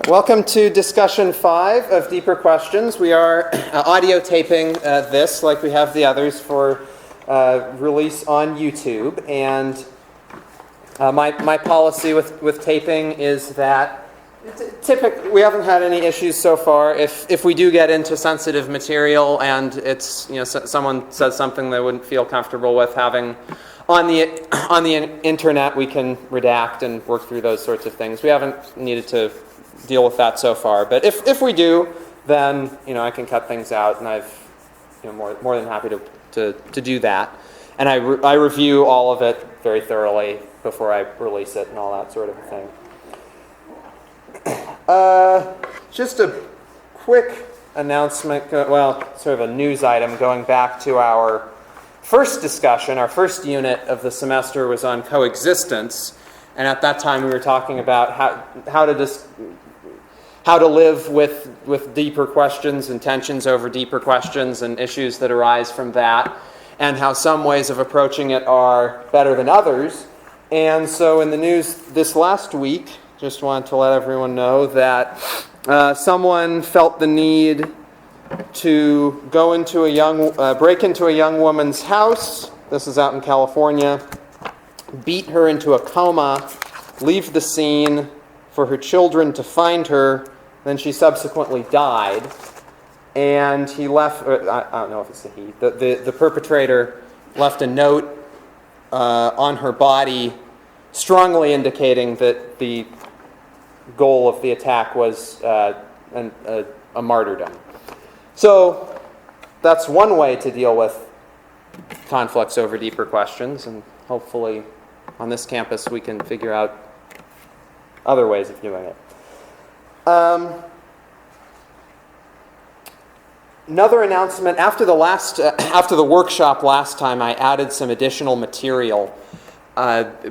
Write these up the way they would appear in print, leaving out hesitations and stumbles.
Welcome to discussion 5 of Deeper Questions. We are audio taping this, like we have the others, for release on YouTube. And my policy with taping is that typically we haven't had any issues so far. If we do get into sensitive material and it's someone says something they wouldn't feel comfortable with having on the internet, we can redact and work through those sorts of things. We haven't needed to deal with that so far, but if we do, then I can cut things out, and I've more than happy to do that. And I review all of it very thoroughly before I release it and all that sort of thing. Just a quick announcement, sort of a news item going back to our first discussion. Our first unit of the semester was on coexistence, and at that time we were talking about how to live with deeper questions and tensions over deeper questions and issues that arise from that, and how some ways of approaching it are better than others. And so in the news this last week, just wanted to let everyone know that someone felt the need to go into break into a young woman's house. This is out in California. Beat her into a coma, leave the scene for her children to find her. Then she subsequently died, and he left. I don't know if it's a he. The perpetrator left a note on her body, strongly indicating that the goal of the attack was a martyrdom. So that's one way to deal with conflicts over deeper questions, and hopefully on this campus we can figure out other ways of doing it. Another announcement, after the workshop last time, I added some additional material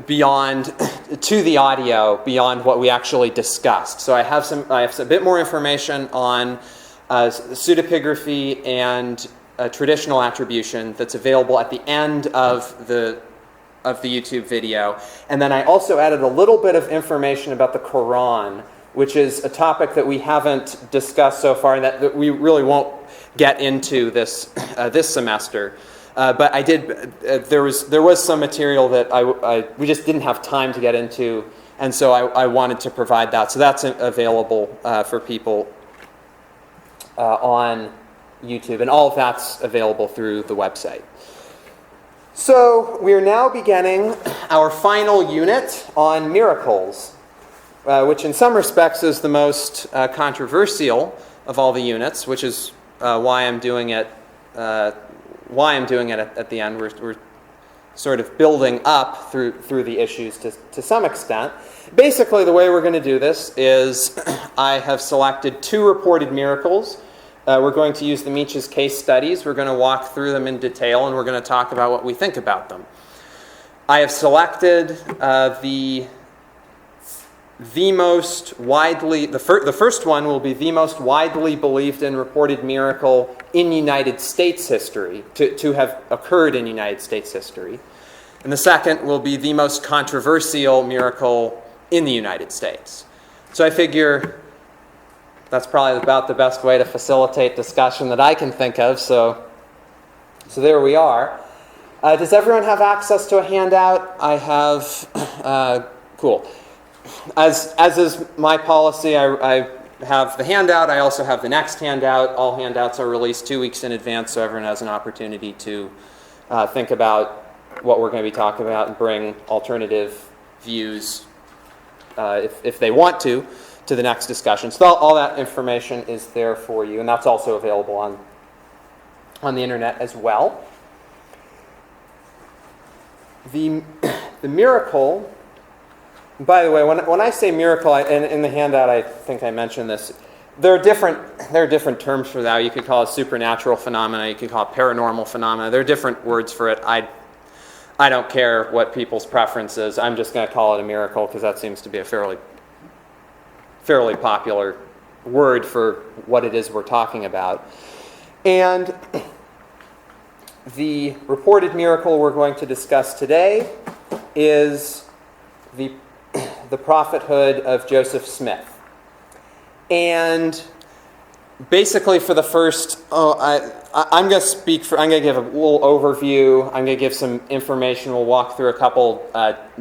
beyond to the audio, beyond what we actually discussed. So I have a bit more information on pseudepigraphy and traditional attribution that's available at the end of the YouTube video. And then I also added a little bit of information about the Quran, which is a topic that we haven't discussed so far and that we really won't get into this semester. But I did. There was some material that we just didn't have time to get into, and so I wanted to provide that. So that's available for people on YouTube, and all of that's available through the website. So we are now beginning our final unit on miracles, which in some respects is the most controversial of all the units, which is why I'm doing it. Why I'm doing it at the end. We're sort of building up through the issues to some extent. Basically, the way we're going to do this is I have selected 2 reported miracles. We're going to use the Meach's case studies. We're going to walk through them in detail, and we're going to talk about what we think about them. I have selected the first one will be the most widely believed and reported miracle in United States history, to have occurred in United States history. And the second will be the most controversial miracle in the United States. So I figure that's probably about the best way to facilitate discussion that I can think of. So there we are. Does everyone have access to a handout? I have. Cool. As is my policy, I have the handout. I also have the next handout. All handouts are released 2 weeks in advance, so everyone has an opportunity to think about what we're going to be talking about and bring alternative views, if they want to the next discussion. So all that information is there for you, and that's also available on the internet as well. The miracle. By the way, when I say miracle, in the handout, I think I mentioned this. There are different terms for that. You could call it supernatural phenomena. You could call it paranormal phenomena. There are different words for it. I don't care what people's preference is. I'm just going to call it a miracle because that seems to be a fairly popular word for what it is we're talking about. And the reported miracle we're going to discuss today is the prophethood of Joseph Smith. And basically for the first, I'm going to give a little overview. I'm going to give some information. We'll walk through a couple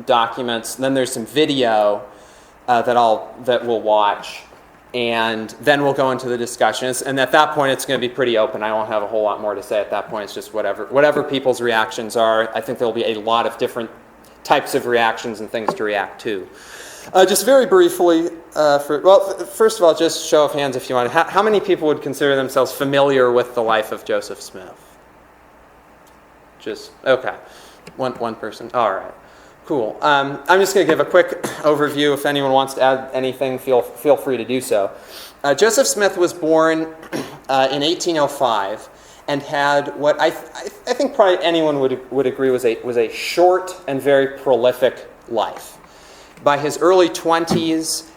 documents. And then there's some video that we'll watch. And then we'll go into the discussions. And at that point, it's going to be pretty open. I won't have a whole lot more to say at that point. It's just whatever people's reactions are. I think there'll be a lot of different types of reactions and things to react to. Just very briefly, first of all, just show of hands if you want. How many people would consider themselves familiar with the life of Joseph Smith? Just, okay. One person. All right. Cool. I'm just going to give a quick overview. If anyone wants to add anything, feel free to do so. Joseph Smith was born in 1805 and had what I think probably anyone would agree was a short and very prolific life. By his early 20s,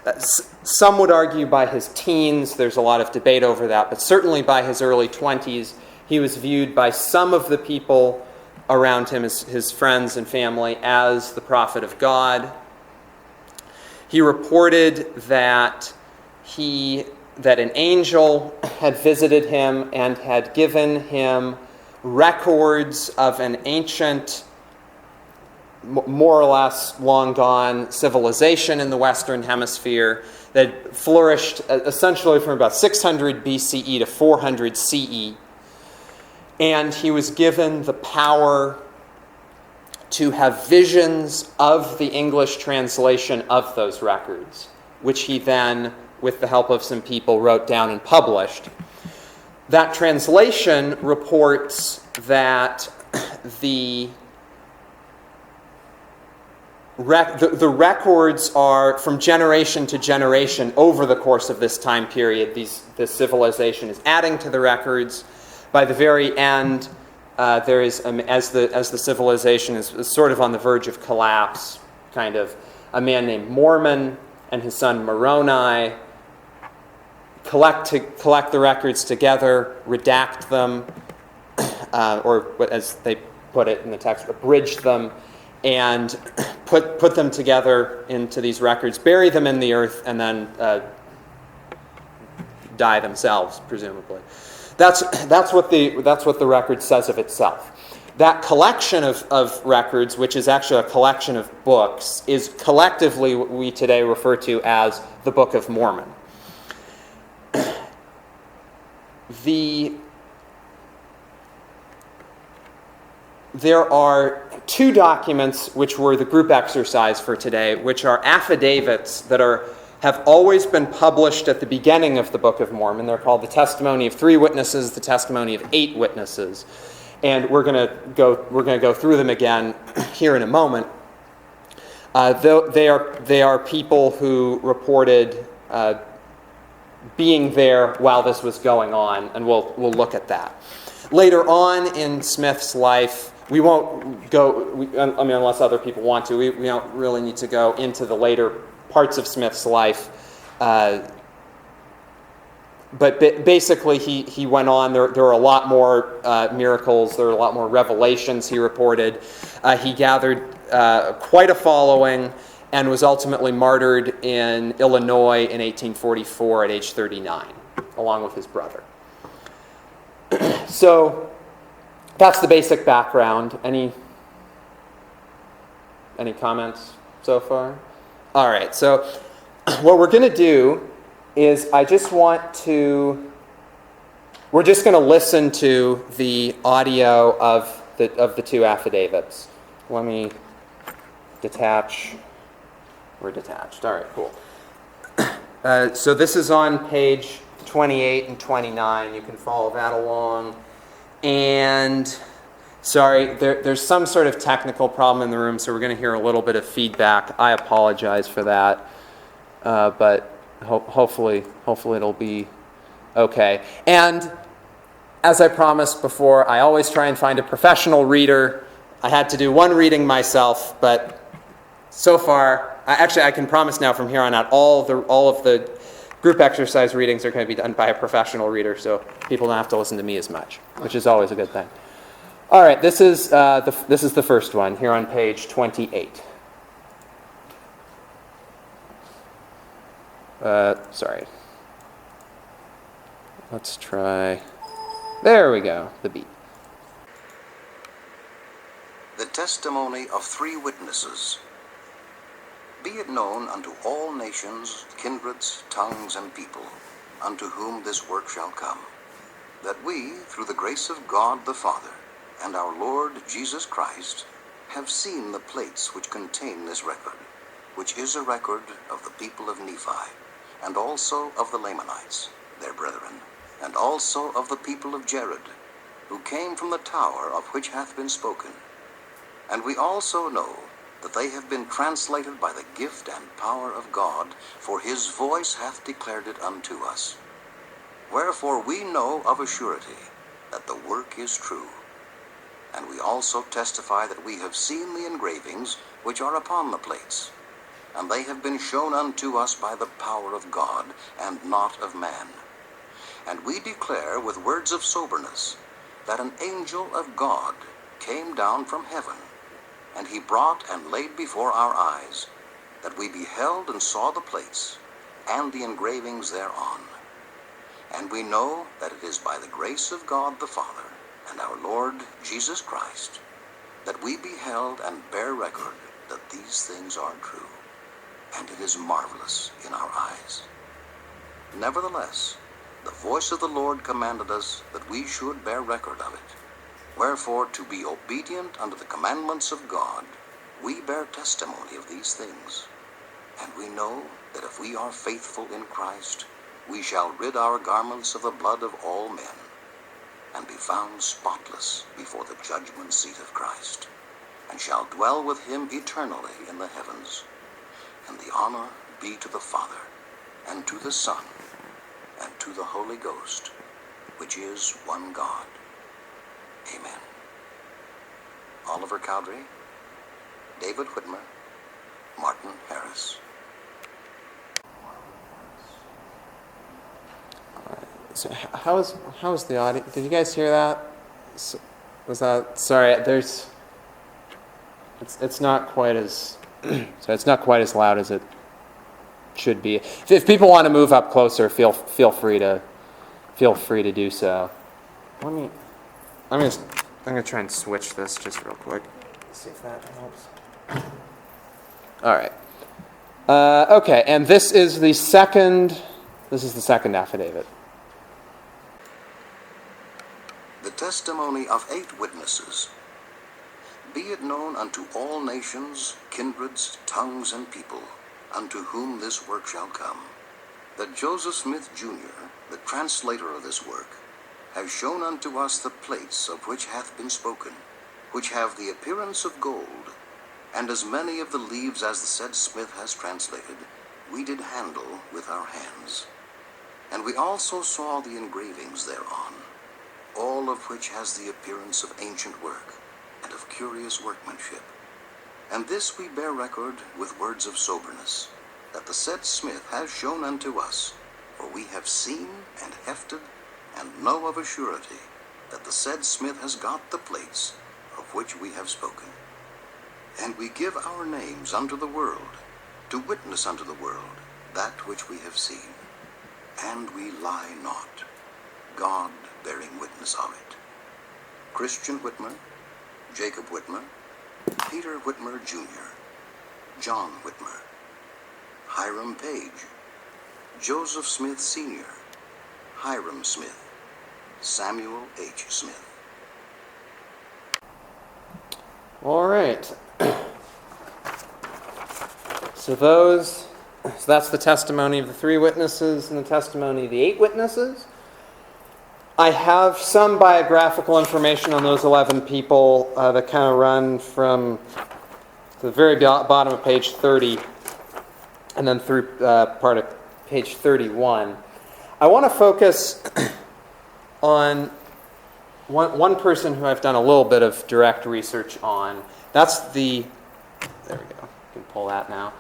some would argue by his teens, there's a lot of debate over that, but certainly by his early 20s, he was viewed by some of the people around him, his friends and family, as the prophet of God. He reported that an angel had visited him and had given him records of an ancient, more or less long gone civilization in the Western Hemisphere that flourished essentially from about 600 BCE to 400 CE. And he was given the power to have visions of the English translation of those records, which he then, with the help of some people, wrote down and published. That translation reports that the records are from generation to generation over the course of this time period. This civilization is adding to the records. By the very end, there is, as the civilization is sort of on the verge of collapse, kind of, a man named Mormon and his son Moroni collect the records together, redact them, or as they put it in the text, abridge them, and put them together into these records, bury them in the earth, and then die themselves, presumably. That's what the record says of itself. That collection of records, which is actually a collection of books, is collectively what we today refer to as the Book of Mormon. There are two documents which were the group exercise for today, which are affidavits that have always been published at the beginning of the Book of Mormon. They're called the Testimony of 3 Witnesses, the Testimony of 8 Witnesses. And we're going to go through them again here in a moment. They are people who reported being there while this was going on, and we'll look at that. Later on in Smith's life, we won't go, unless other people want to, we don't really need to go into the later parts of Smith's life. But basically, he went on. There were a lot more miracles. There were a lot more revelations he reported. He gathered quite a following and was ultimately martyred in Illinois in 1844 at age 39, along with his brother. So that's the basic background. Any comments so far? All right, so what we're going to do is we're just going to listen to the audio of the 2 affidavits. Let me detach. We're detached. All right, cool. So this is on page 28 and 29. You can follow that along. And sorry, there's some sort of technical problem in the room, so we're going to hear a little bit of feedback. I apologize for that, but hopefully it'll be okay. And as I promised before, I always try and find a professional reader. I had to do one reading myself, but so far, I can promise now from here on out, all of the group exercise readings are going to be done by a professional reader, so people don't have to listen to me as much, which is always a good thing. All right, this is the first one here on page 28. Sorry. Let's try. There we go, the beat. The testimony of 3 witnesses. Be it known unto all nations, kindreds, tongues, and people, unto whom this work shall come, that we, through the grace of God the Father, and our Lord Jesus Christ, have seen the plates which contain this record, which is a record of the people of Nephi, and also of the Lamanites, their brethren, and also of the people of Jared, who came from the tower of which hath been spoken. And we also know that they have been translated by the gift and power of God, for his voice hath declared it unto us. Wherefore we know of a surety that the work is true. And we also testify that we have seen the engravings which are upon the plates, and they have been shown unto us by the power of God, and not of man. And we declare with words of soberness that an angel of God came down from heaven, and he brought and laid before our eyes, that we beheld and saw the plates, and the engravings thereon. And we know that it is by the grace of God the Father, and our Lord Jesus Christ, that we beheld and bear record that these things are true, and it is marvelous in our eyes. Nevertheless, the voice of the Lord commanded us that we should bear record of it. Wherefore, to be obedient unto the commandments of God, we bear testimony of these things. And we know that if we are faithful in Christ, we shall rid our garments of the blood of all men, and be found spotless before the judgment seat of Christ, and shall dwell with him eternally in the heavens. And the honor be to the Father, and to the Son, and to the Holy Ghost, which is one God. Amen. Oliver Cowdery, David Whitmer, Martin Harris. So how was the audio? Did you guys hear that? Was that sorry? It's not quite as so it's not quite as loud as it should be. If people want to move up closer, feel free to do so. I'm gonna try and switch this just real quick. See if that helps. All right. Okay, and this is the second affidavit. The testimony of 8 witnesses. Be it known unto all nations, kindreds, tongues, and people, unto whom this work shall come, that Joseph Smith, Jr., the translator of this work, has shown unto us the plates of which hath been spoken, which have the appearance of gold, and as many of the leaves as the said Smith has translated, we did handle with our hands. And we also saw the engravings thereon, all of which has the appearance of ancient work, and of curious workmanship. And this we bear record with words of soberness, that the said Smith has shown unto us, for we have seen and hefted, and know of a surety, that the said Smith has got the plates of which we have spoken. And we give our names unto the world, to witness unto the world that which we have seen. And we lie not, God bearing witness of it. Christian Whitmer, Jacob Whitmer, Peter Whitmer Jr., John Whitmer, Hiram Page, Joseph Smith Sr., Hiram Smith, Samuel H. Smith. All right. So that's the testimony of the 3 witnesses and the testimony of the 8 witnesses. I have some biographical information on those 11 people that kind of run from the very bottom of page 30 and then through part of page 31. I want to focus on one person who I've done a little bit of direct research on. That's there we go. You can pull that now.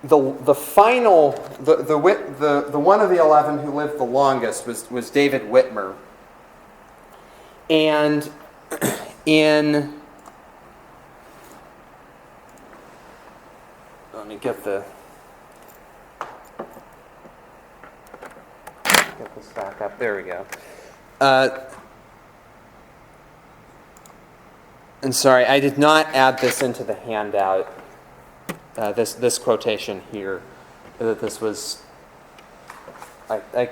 The final, the one of the 11 who lived the longest was David Whitmer. And let me get the get this back up. There we go. And sorry, I did not add this into the handout. This quotation here, that this was. I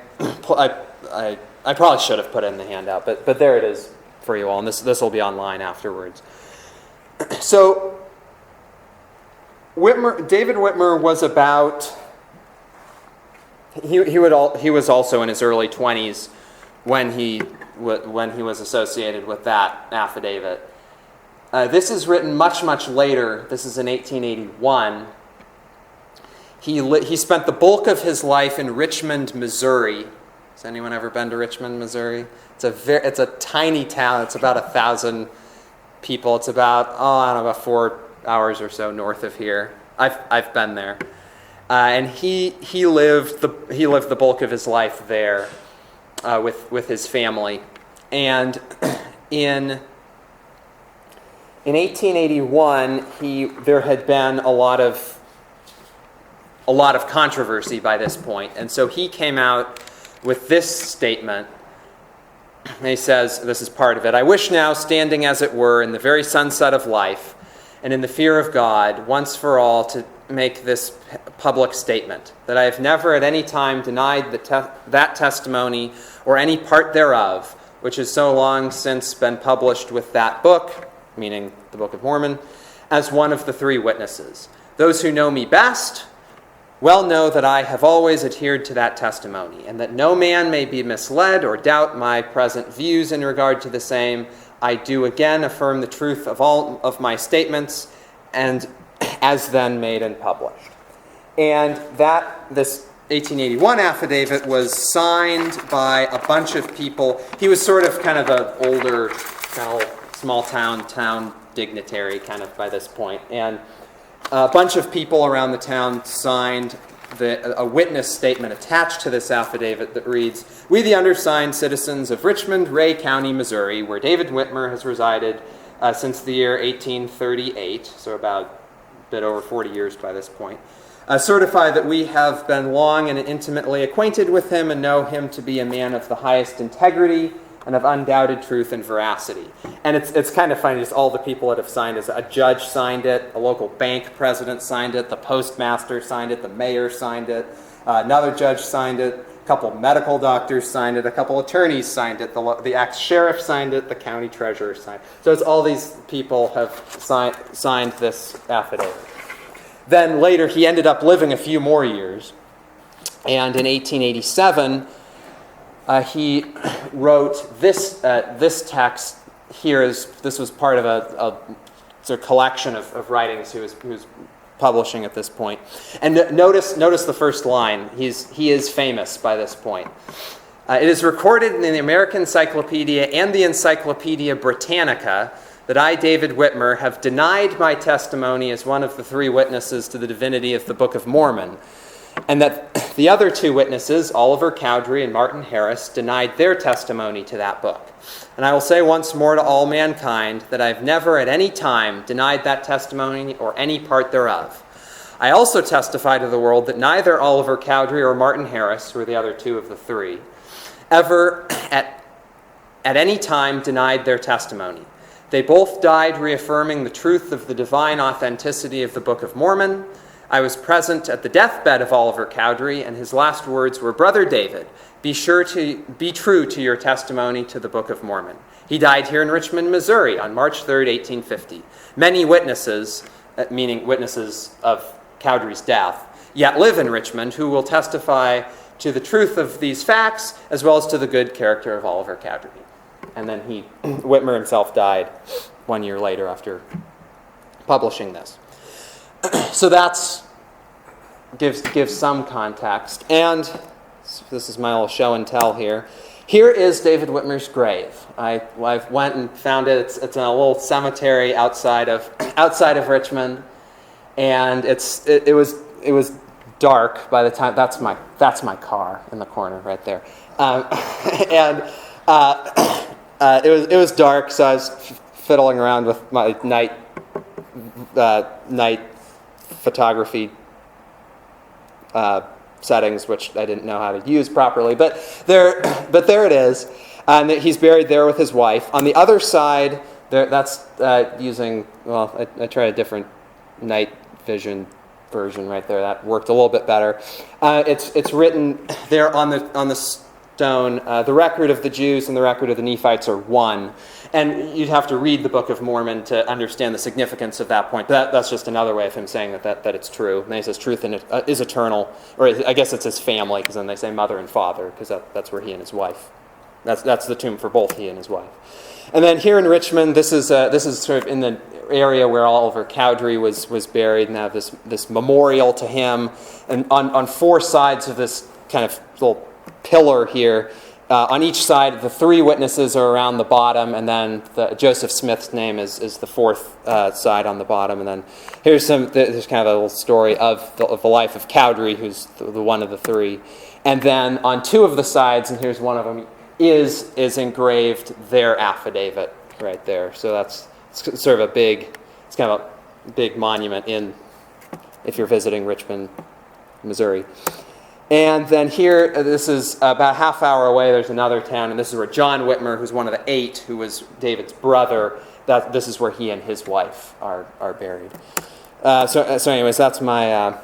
probably should have put it in the handout, but there it is for you all, and this will be online afterwards. So, David Whitmer was about. He was also in his early 20s when he was associated with that affidavit. This is written much, much later. This is in 1881. He spent the bulk of his life in Richmond, Missouri. Has anyone ever been to Richmond, Missouri? It's a tiny town. It's about 1,000 people. It's about about 4 hours or so north of here. I've been there, and he lived the bulk of his life there with his family, and in 1881 there had been a lot of controversy by this point, and so he came out with this statement. And he says, this is part of it: "I wish now, standing as it were in the very sunset of life, and in the fear of God, once for all to make this public statement, that I have never at any time denied that testimony or any part thereof, which has so long since been published with that book," meaning the Book of Mormon, "as one of the three witnesses. Those who know me best well know that I have always adhered to that testimony, and that no man may be misled or doubt my present views in regard to the same. I do again affirm the truth of all of my statements, and as then made and published." And this 1881 affidavit was signed by a bunch of people. He was sort of kind of an older, kind of small town dignitary kind of by this point. And a bunch of people around the town signed a witness statement attached to this affidavit that reads, "We, the undersigned citizens of Richmond, Ray County, Missouri, where David Whitmer has resided since the year 1838, so about a bit over 40 years by this point, certify that we have been long and intimately acquainted with him and know him to be a man of the highest integrity and of undoubted truth and veracity." And it's kind of funny, just all the people that have signed it. A judge signed it, a local bank president signed it, the postmaster signed it, the mayor signed it, another judge signed it, a couple medical doctors signed it, a couple attorneys signed it, the ex-sheriff signed it, the county treasurer signed it. So it's all these people have signed this affidavit. Then later he ended up living a few more years, and in 1887 he wrote this text here. This was part of a collection of writings he was publishing at this point. And notice the first line. He is famous by this point. "It is recorded in the American Encyclopedia and the Encyclopedia Britannica that I, David Whitmer, have denied my testimony as one of the three witnesses to the divinity of the Book of Mormon, and that the other two witnesses, Oliver Cowdery and Martin Harris, denied their testimony to that book. And I will say once more to all mankind that I have never at any time denied that testimony or any part thereof. I also testify to the world that neither Oliver Cowdery or Martin Harris, who were the other two of the three, ever at any time denied their testimony. They both died reaffirming the truth of the divine authenticity of the Book of Mormon. I was present at the deathbed of Oliver Cowdery, and his last words were, 'Brother David, be sure to be true to your testimony to the Book of Mormon.' He died here in Richmond, Missouri on March 3rd, 1850. Many witnesses, meaning witnesses of Cowdery's death, yet live in Richmond who will testify to the truth of these facts as well as to the good character of Oliver Cowdery." And then Whitmer himself died 1 year later after publishing this. So that's gives some context. And this is my little show and tell here. Here is David Whitmer's grave. I went and found it. It's in a little cemetery outside of Richmond, and it was dark by the time. That's my car in the corner right there, and it was dark, so I was fiddling around with my night photography settings, which I didn't know how to use properly. But there it is. And he's buried there with his wife. On the other side, that's using, well, I tried a different night vision version right there. That worked a little bit better. It's written there on the stone. The record of the Jews and the record of the Nephites are one. And you'd have to read the Book of Mormon to understand the significance of that point. But that's just another way of him saying that it's true. And he says truth is eternal, or I guess it's his family, because then they say mother and father, because that's where he and his wife. That's the tomb for both he and his wife. And then here in Richmond, this is sort of in the area where Oliver Cowdery was buried, and have this memorial to him. And on four sides of this kind of little pillar here, on each side, the three witnesses are around the bottom, and then Joseph Smith's name is the fourth side on the bottom. And then there's kind of a little story of the life of Cowdery, who's the one of the three. And then on two of the sides, and here's one of them, is engraved their affidavit right there. So it's sort of it's kind of a big monument if you're visiting Richmond, Missouri. And then here, this is about a half hour away, there's another town, and this is where John Whitmer, who's one of the 8, who was David's brother, this is where he and his wife are buried. So anyways, that's my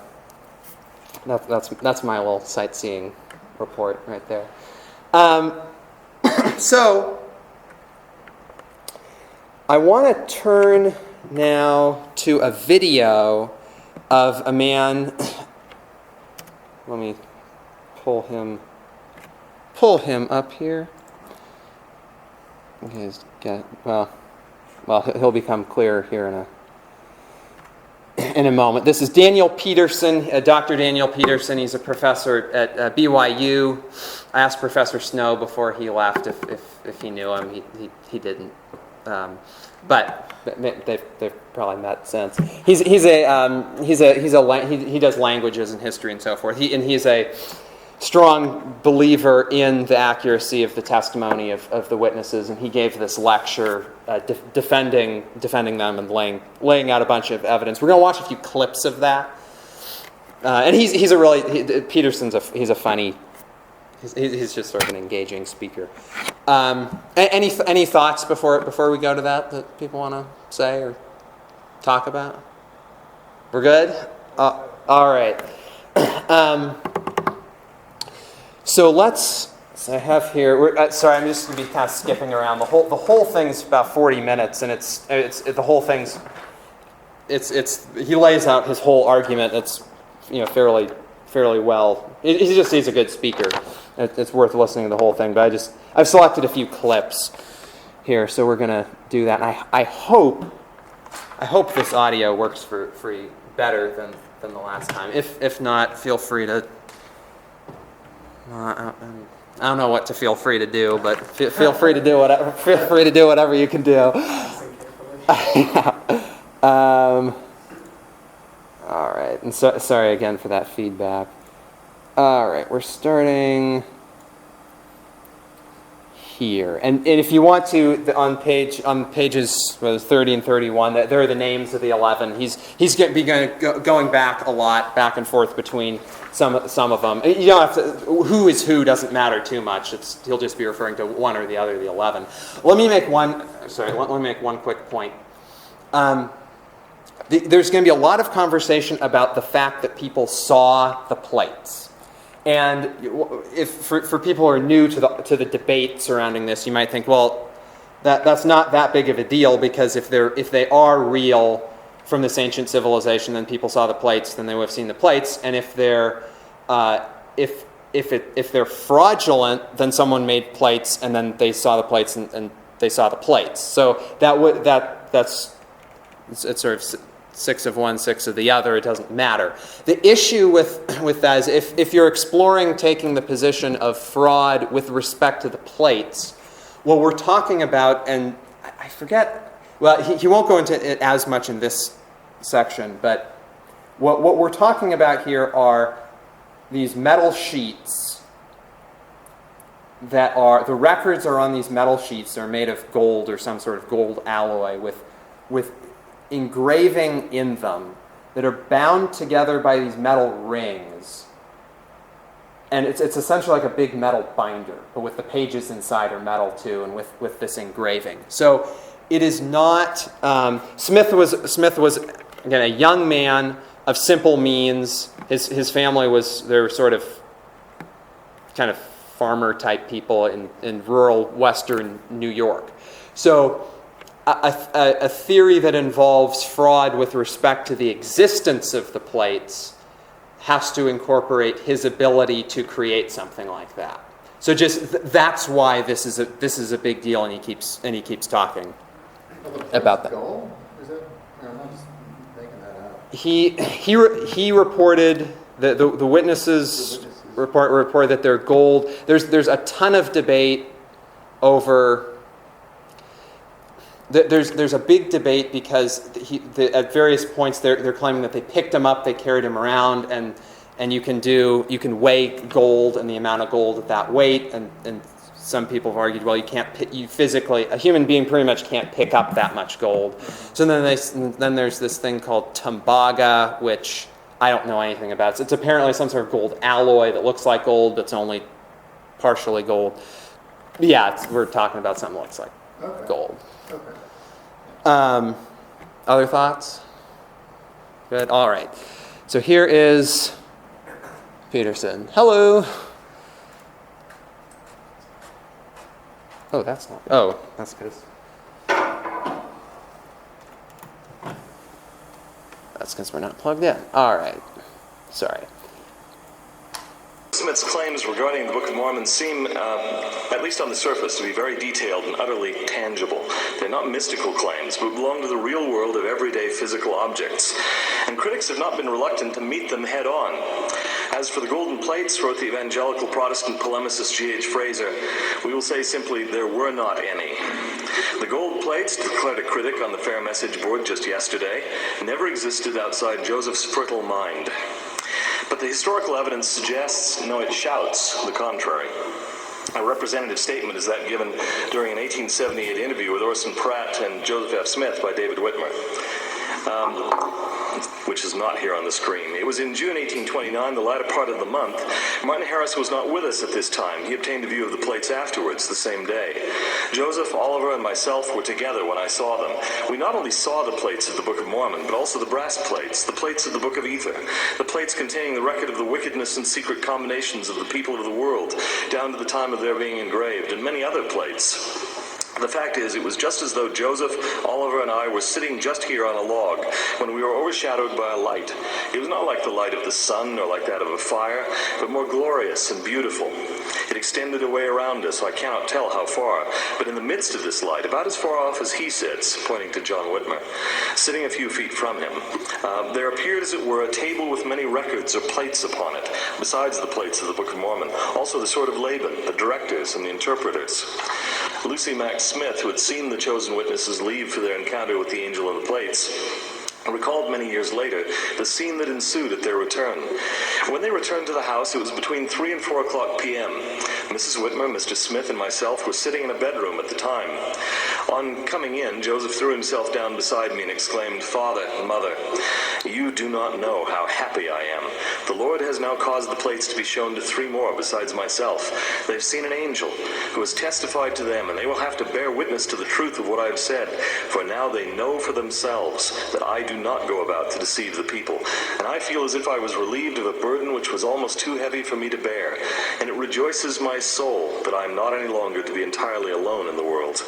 that's my little sightseeing report right there. So I want to turn now to a video of a man. Let me pull him up here. Okay, well, he'll become clearer here in a moment. This is Daniel Peterson, Dr. Daniel Peterson. He's a professor at BYU. I asked Professor Snow before he left if he knew him. He didn't, but they've probably met since. He does languages and history and so forth. He's a strong believer in the accuracy of the testimony of the witnesses, and he gave this lecture defending them and laying out a bunch of evidence. We're going to watch a few clips of that, and Peterson's a funny. He's just sort of an engaging speaker. Any thoughts before we go to that people want to say or talk about? We're good? All right. So I have here. Sorry, I'm just going to be kind of skipping around. The whole thing's about 40 minutes, and the whole thing's. He lays out his whole argument. It's fairly well. He's a good speaker. It's worth listening to the whole thing. But I've selected a few clips here, so we're going to do that. And I hope this audio works for you better than the last time. If not, feel free to. I don't know what to feel free to do, but feel free to do whatever. Feel free to do whatever you can do. All right, and sorry again for that feedback. All right, we're starting here, and if you want to, on pages 30 and 31, there are the names of the 11. He's going to be going back a lot, back and forth between some of them. You don't have to. Who is who doesn't matter too much. He'll just be referring to one or the other of the 11. Let me make one quick point. There's going to be a lot of conversation about the fact that people saw the plates. And if for people who are new to the debate surrounding this, you might think, well, that's not that big of a deal, because if they are real from this ancient civilization, then people saw the plates, then they would have seen the plates. And if they're fraudulent, then someone made plates, and then they saw the plates, and they saw the plates. So that's it's sort of 6 of one, 6 of the other. It doesn't matter. The issue with that is if you're exploring taking the position of fraud with respect to the plates, what we're talking about, and I forget, well, he won't go into it as much in this section, but what we're talking about here are these metal sheets the records are on these metal sheets. They're made of gold or some sort of gold alloy with engraving in them that are bound together by these metal rings. and it's essentially like a big metal binder, but with the pages inside are metal too, and with this engraving. So it is not. Smith was again a young man of simple means. His family they were sort of kind of farmer type people in rural western New York. So a theory that involves fraud with respect to the existence of the plates has to incorporate his ability to create something like that. So that's why this is a big deal, and he keeps talking about that. Gold? Is it? I'm not just making that up. He reported the witnesses report that they're gold. There's a ton of debate over. There's a big debate because at various points they're claiming that they picked him up, they carried him around, and you can weigh gold and the amount of gold at that weight, and some people have argued, well, you physically, a human being pretty much can't pick up that much gold. So then there's this thing called tembaga, which I don't know anything about. It's apparently some sort of gold alloy that looks like gold, that's only partially gold. Yeah, we're talking about something that looks like gold. Okay. Other thoughts? Good. All right. So here is Peterson. Hello. Oh, that's good. That's because we're not plugged in. All right. Sorry. Smith's claims regarding the Book of Mormon seem, at least on the surface, to be very detailed and utterly tangible. They're not mystical claims, but belong to the real world of everyday physical objects. And critics have not been reluctant to meet them head on. As for the golden plates, wrote the evangelical Protestant polemicist G.H. Fraser, we will say simply, there were not any. The gold plates, declared a critic on the Fair Message board just yesterday, never existed outside Joseph's fertile mind. But the historical evidence suggests, no, it shouts, the contrary. A representative statement is that given during an 1878 interview with Orson Pratt and Joseph F. Smith by David Whitmer, which is not here on the screen. It was in June 1829, the latter part of the month. Martin Harris was not with us at this time. He obtained a view of the plates afterwards, the same day. Joseph, Oliver, and myself were together when I saw them. We not only saw the plates of the Book of Mormon, but also the brass plates, the plates of the Book of Ether, the plates containing the record of the wickedness and secret combinations of the people of the world, down to the time of their being engraved, and many other plates. The fact is, it was just as though Joseph, Oliver, and I were sitting just here on a log when we were overshadowed by a light. It was not like the light of the sun nor like that of a fire, but more glorious and beautiful. It extended away around us, I cannot tell how far, but in the midst of this light, about as far off as he sits, pointing to John Whitmer, sitting a few feet from him, there appeared, as it were, a table with many records or plates upon it, besides the plates of the Book of Mormon, also the sword of Laban, the directors, and the interpreters. Lucy Mack Smith, who had seen the chosen witnesses leave for their encounter with the angel of the plates, recalled many years later the scene that ensued at their return. When they returned to the house, it was between 3 and 4 o'clock p.m. Mrs. Whitmer, Mr. Smith, and myself were sitting in a bedroom at the time. On coming in, Joseph threw himself down beside me and exclaimed, "Father, Mother, you do not know how happy I am. The Lord has now caused the plates to be shown to 3 more besides myself. They have seen an angel who has testified to them, and they will have to bear witness to the truth of what I have said, for now they know for themselves that I do not go about to deceive the people. And I feel as if I was relieved of a burden which was almost too heavy for me to bear, and it rejoices my soul that I am not any longer to be entirely alone in the world."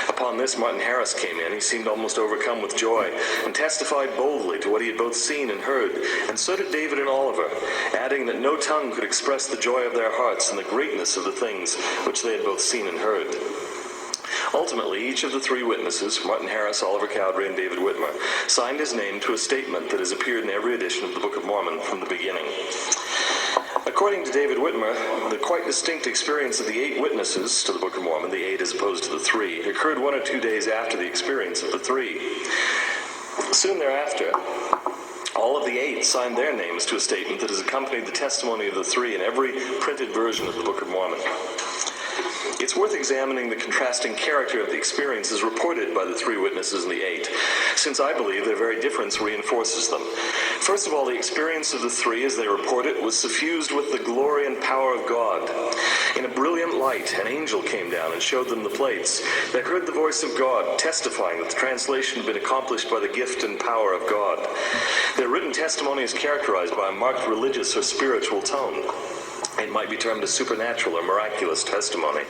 Upon this, Martin Harris came in. He seemed almost overcome with joy, and testified boldly to what he had both seen and heard, and so did David and Oliver, adding that no tongue could express the joy of their hearts and the greatness of the things which they had both seen and heard. Ultimately, each of the 3 witnesses, Martin Harris, Oliver Cowdery, and David Whitmer, signed his name to a statement that has appeared in every edition of the Book of Mormon from the beginning. According to David Whitmer, the quite distinct experience of the 8 witnesses to the Book of Mormon, the 8 as opposed to the 3, occurred 1 or 2 days after the experience of the 3. Soon thereafter, all of the 8 signed their names to a statement that has accompanied the testimony of the 3 in every printed version of the Book of Mormon. It's worth examining the contrasting character of the experiences reported by the three witnesses and the eight, since I believe their very difference reinforces them. First of all, the experience of the three, as they report it, was suffused with the glory and power of God. In a brilliant light, an angel came down and showed them the plates. They heard the voice of God, testifying that the translation had been accomplished by the gift and power of God. Their written testimony is characterized by a marked religious or spiritual tone. It might be termed a supernatural or miraculous testimony.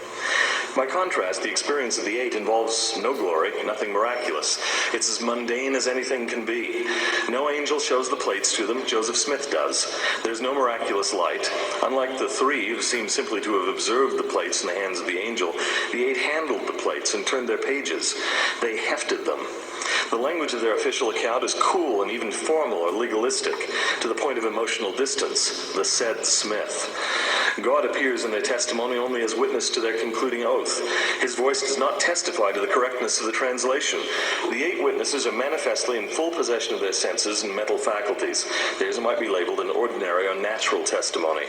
By contrast, the experience of the eight involves no glory, nothing miraculous. It's as mundane as anything can be. No angel shows the plates to them, Joseph Smith does. There's no miraculous light. Unlike the three, who seem simply to have observed the plates in the hands of the angel, the eight handled the plates and turned their pages. They hefted them. The language of their official account is cool and even formal or legalistic, to the point of emotional distance, the said Smith. God appears in their testimony only as witness to their concluding oath. His voice does not testify to the correctness of the translation. The eight witnesses are manifestly in full possession of their senses and mental faculties. Theirs might be labeled an ordinary or natural testimony.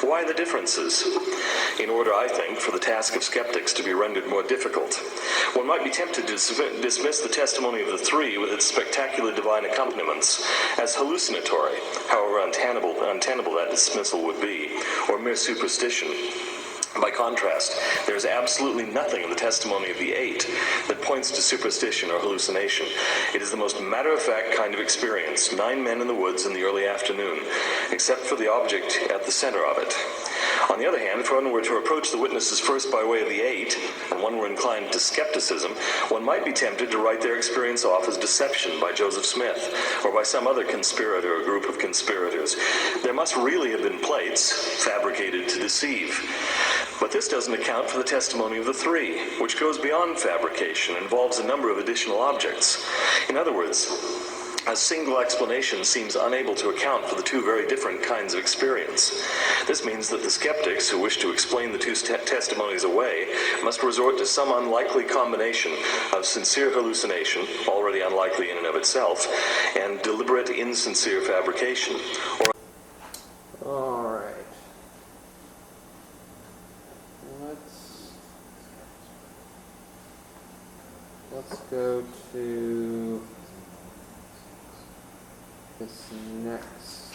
Why the differences? In order, I think, for the task of skeptics to be rendered more difficult. One might be tempted to dismiss the testimony of the three with its spectacular divine accompaniments as hallucinatory, however untenable that dismissal would be, or mere superstition. By contrast, there is absolutely nothing in the testimony of the eight that points to superstition or hallucination. It is the most matter-of-fact kind of experience, 9 men in the woods in the early afternoon, except for the object at the center of it. On the other hand, if one were to approach the witnesses first by way of the eight, and one were inclined to skepticism, one might be tempted to write their experience off as deception by Joseph Smith, or by some other conspirator or group of conspirators. There must really have been plates fabricated to deceive. But this doesn't account for the testimony of the three, which goes beyond fabrication and involves a number of additional objects. In other words, a single explanation seems unable to account for the two very different kinds of experience. This means that the skeptics who wish to explain the two testimonies away must resort to some unlikely combination of sincere hallucination, already unlikely in and of itself, and deliberate insincere fabrication. All right. Let's go to this next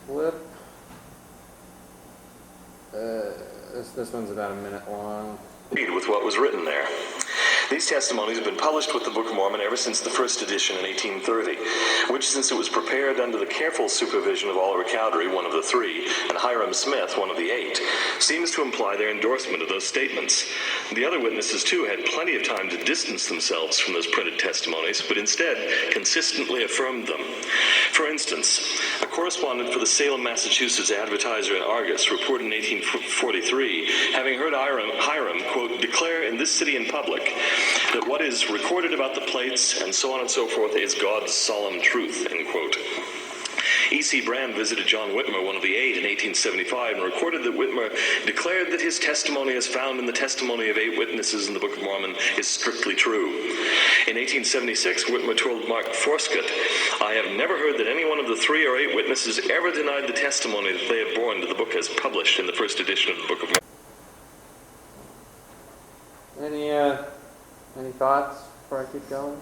clip. This one's about a minute long. With what was written there. These testimonies have been published with the Book of Mormon ever since the first edition in 1830, which, since it was prepared under the careful supervision of Oliver Cowdery, one of the three, and Hiram Smith, one of the eight, seems to imply their endorsement of those statements. The other witnesses, too, had plenty of time to distance themselves from those printed testimonies, but instead consistently affirmed them. For instance, a correspondent for the Salem, Massachusetts Advertiser and Argus reported in 1843, having heard Hiram, quote, declare in this city in public that what is recorded about the plates and so on and so forth is God's solemn truth, end quote. E.C. Brand visited John Whitmer, one of the eight, in 1875 and recorded that Whitmer declared that his testimony as found in the testimony of 8 witnesses in the Book of Mormon is strictly true. In 1876, Whitmer told Mark Forscott, I have never heard that any one of the 3 or 8 witnesses ever denied the testimony that they have borne to the book as published in the first edition of the Book of Mormon. Any thoughts before I keep going?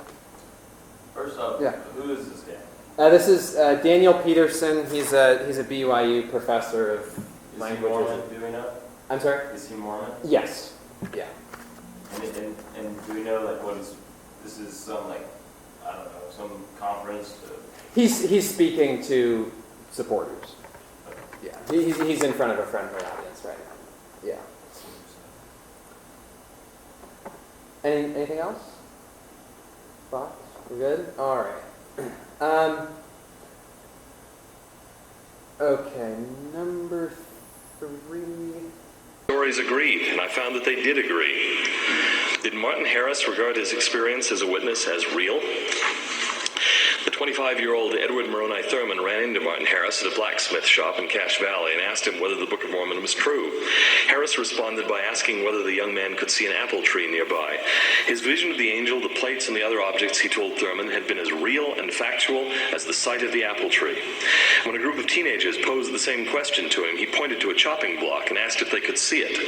First off, yeah. Who is this guy? This is Daniel Peterson. He's a BYU professor of languages. Is he Mormon? Do we know? I'm sorry? Is he Mormon? Yes. Yeah. And do we know what this is some I don't know, some conference? He's speaking to supporters. Okay. Yeah. He's in front of a friendly audience right now. Yeah. Anything else? Thoughts? We're good? All right. Okay, number 3. Stories agreed, and I found that they did agree. Did Martin Harris regard his experience as a witness as real? The 25-year-old Edward Moroni Thurman ran into Martin Harris at a blacksmith shop in Cache Valley and asked him whether the Book of Mormon was true. Harris responded by asking whether the young man could see an apple tree nearby. His vision of the angel, the plates, and the other objects, he told Thurman, had been as real and factual as the sight of the apple tree. When a group of teenagers posed the same question to him, he pointed to a chopping block and asked if they could see it.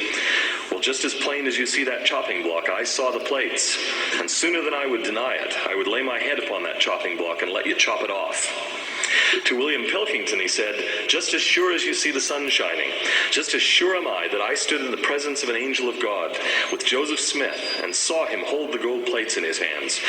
"Well, just as plain as you see that chopping block, I saw the plates. And sooner than I would deny it, I would lay my head upon that chopping block and let you chop it off." To William Pilkington, he said, "Just as sure as you see the sun shining, just as sure am I that I stood in the presence of an angel of God with Joseph Smith and saw him hold the gold plates in his hands.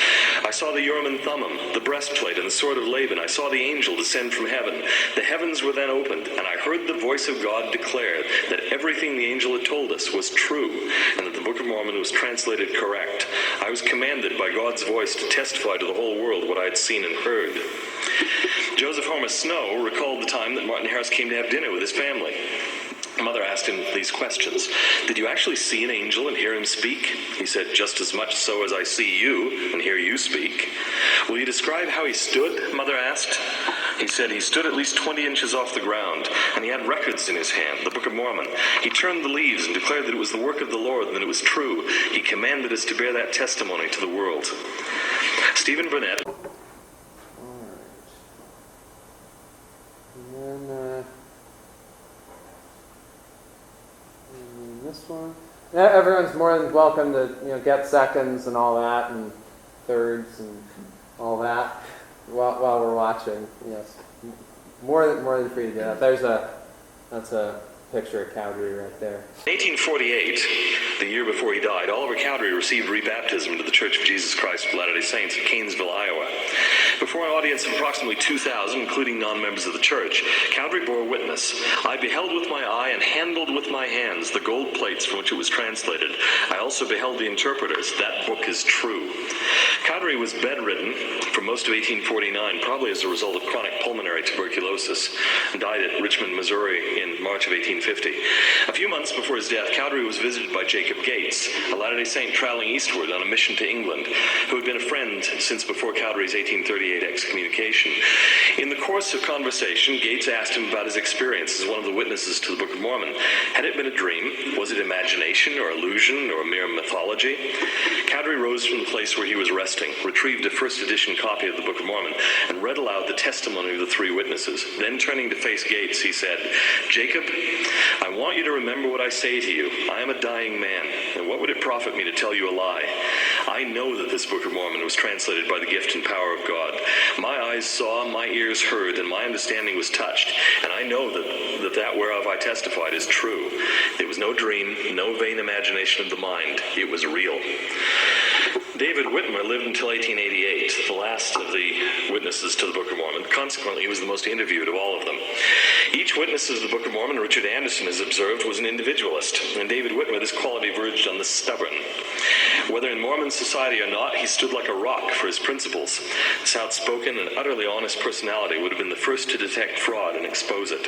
I saw the Urim and Thummim, the breastplate, and the sword of Laban. I saw the angel descend from heaven. The heavens were then opened, and I heard the voice of God declare that everything the angel had told us was true, and that the Book of Mormon was translated correct. I was commanded by God's voice to testify to the whole world what I had seen and heard." Joseph Homer Snow recalled the time that Martin Harris came to have dinner with his family. Mother asked him these questions. "Did you actually see an angel and hear him speak?" He said, "Just as much so as I see you and hear you speak." "Will you describe how he stood?" Mother asked. He said he stood at least 20 inches off the ground, and he had records in his hand, the Book of Mormon. He turned the leaves and declared that it was the work of the Lord and that it was true. He commanded us to bear that testimony to the world. Stephen Burnett. This one. Yeah, everyone's more than welcome to get seconds and all that, and thirds and all that while we're watching. Yes, more than free to do that. That's a picture of Cowdery right there. In 1848, the year before he died, Oliver Cowdery received rebaptism into the Church of Jesus Christ of Latter-day Saints at Canesville, Iowa. Before an audience of approximately 2,000, including non-members of the church, Cowdery bore witness. "I beheld with my eye and handled with my hands the gold plates from which it was translated. I also beheld the interpreters. That book is true." Cowdery was bedridden for most of 1849, probably as a result of chronic pulmonary tuberculosis, and died at Richmond, Missouri in March of 1850. A few months before his death, Cowdery was visited by Jacob Gates, a Latter-day Saint traveling eastward on a mission to England, who had been a friend since before Cowdery's 1838 excommunication. In the course of conversation, Gates asked him about his experience as one of the witnesses to the Book of Mormon. Had it been a dream? Was it imagination or illusion or mere mythology? Cowdery rose from the place where he was resting, retrieved a first edition copy of the Book of Mormon, and read aloud the testimony of the three witnesses. Then turning to face Gates, he said, "Jacob, I want you to remember what I say to you. I am a dying man, and what would it profit me to tell you a lie? I know that this Book of Mormon was translated by the gift and power of God. My eyes saw, my ears heard, and my understanding was touched, and I know that whereof I testified is true. It was no dream, no vain imagination of the mind. It was real." David Whitmer lived until 1888, the last of the witnesses to the Book of Mormon. Consequently, he was the most interviewed of all of them. Each witness of the Book of Mormon, Richard Anderson has observed, was an individualist, and David Whitmer, this quality verged on the stubborn. Whether in Mormon society or not, he stood like a rock for his principles. This outspoken and utterly honest personality would have been the first to detect fraud and expose it.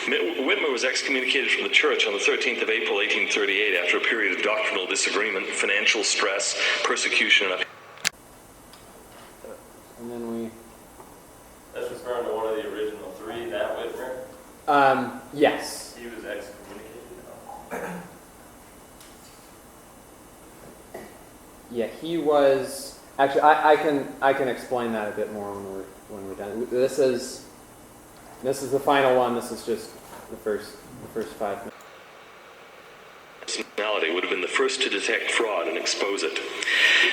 Whitmer was excommunicated from the church on the 13th of April, 1838, after a period of doctrinal disagreement, financial stress, persecution, and then That's referring to one of the original three, that Whitmer? yes. He was excommunicated. Yeah, he was. Actually, I can explain that a bit more when we're done. This is the final one. This is just the first 5 minutes. personality would have been the first to detect fraud and expose it.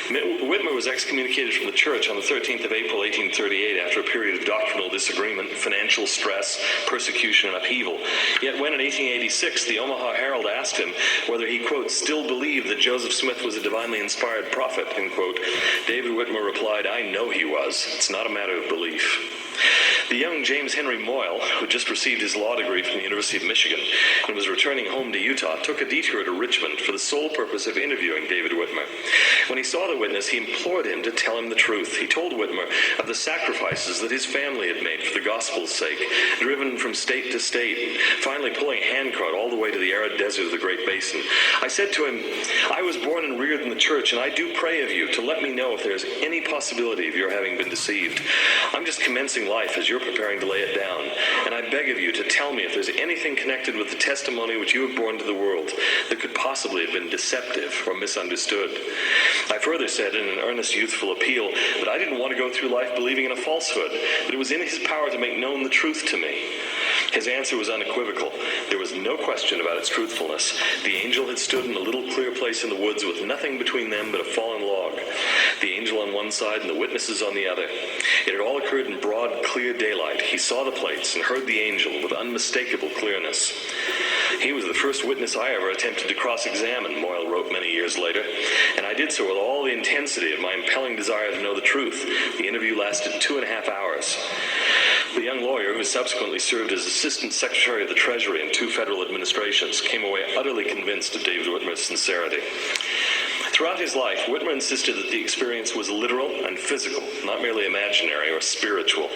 Whitmer was excommunicated from the church on the 13th of April, 1838, after a period of doctrinal disagreement, financial stress, persecution, and upheaval. Yet when in 1886 the Omaha Herald asked him whether he, quote, still believed that Joseph Smith was a divinely inspired prophet, end quote, David Whitmer replied, "I know he was. It's not a matter of belief." The young James Henry Moyle, who had just received his law degree from the University of Michigan and was returning home to Utah, took a detour to Richmond for the sole purpose of interviewing David Whitmer. When he saw the witness, he implored him to tell him the truth. He told Whitmer of the sacrifices that his family had made for the gospel's sake, driven from state to state, and finally pulling a handcart all the way to the arid desert of the Great Basin. I said to him, "I was born and reared in the church, and I do pray of you to let me know if there is any possibility of your having been deceived. I'm just commencing life as you're preparing to lay it down, and I beg of you to tell me if there's anything connected with the testimony which you have borne to the world that could possibly have been deceptive or misunderstood." I further said in an earnest youthful appeal that I didn't want to go through life believing in a falsehood, that it was in his power to make known the truth to me. His answer was unequivocal. There was no question about its truthfulness. The angel had stood in a little clear place in the woods with nothing between them but a fallen log. The angel on one side and the witnesses on the other. It had all occurred in broad, clear daylight. He saw the plates and heard the angel with unmistakable clearness. He was the first witness I ever attempted to cross-examine, Moyle wrote many years later, and I did so with all the intensity of my impelling desire to know the truth. The interview lasted 2.5 hours. The young lawyer, who subsequently served as Assistant Secretary of the Treasury in 2 federal administrations, came away utterly convinced of David Whitmer's sincerity. Throughout his life, Whitmer insisted that the experience was literal and physical, not merely imaginary or spiritual.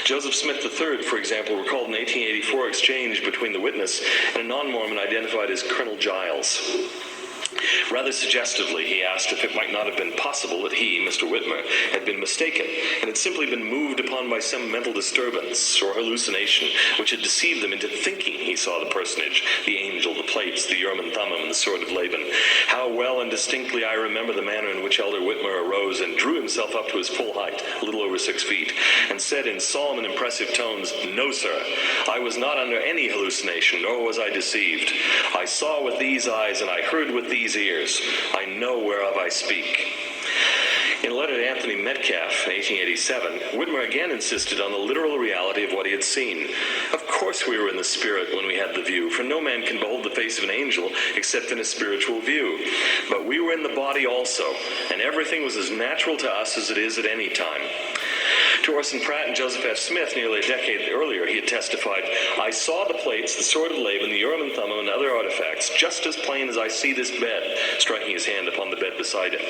Joseph Smith III, for example, recalled an 1884 exchange between the witness and a non-Mormon identified as Colonel Giles. Rather suggestively, he asked if it might not have been possible that he, Mr. Whitmer, had been mistaken and had simply been moved upon by some mental disturbance or hallucination which had deceived them into thinking he saw the personage, the angel, the plates, the Urim and Thummim, and the sword of Laban. How well and distinctly I remember the manner in which Elder Whitmer arose and drew himself up to his full height, a little over 6 feet, and said in solemn and impressive tones, "No, sir, I was not under any hallucination, nor was I deceived. I saw with these eyes and I heard with these ears. I know whereof I speak." In a letter to Anthony Metcalf in 1887, Whitmer again insisted on the literal reality of what he had seen. "Of course we were in the spirit when we had the view, for no man can behold the face of an angel except in a spiritual view. But we were in the body also, and everything was as natural to us as it is at any time." To Orson Pratt and Joseph F. Smith, nearly a decade earlier, he had testified, "I saw the plates, the sword of Laban, the Urim and Thummim, and other artifacts, just as plain as I see this bed," striking his hand upon the bed beside him.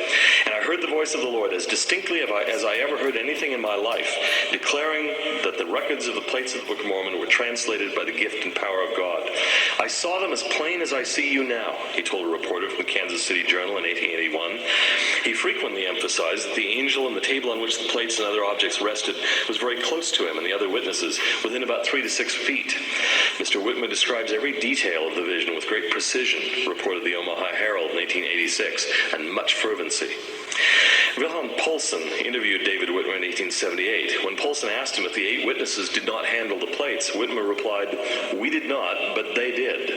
"And I heard the voice of the Lord as distinctly as I ever heard anything in my life, declaring that the records of the plates of the Book of Mormon were translated by the gift and power of God. I saw them as plain as I see you now," he told a reporter from the Kansas City Journal in 1881. He frequently emphasized that the angel and the table on which the plates and other objects rested was very close to him and the other witnesses, within about 3 to 6 feet. Mr. Whitmer describes every detail of the vision with great precision, reported the Omaha Herald in 1886, and much fervency. Wilhelm Poulsen interviewed David Whitmer in 1878. When Poulsen asked him if the 8 witnesses did not handle the plates, Whitmer replied, "We did not, but they did."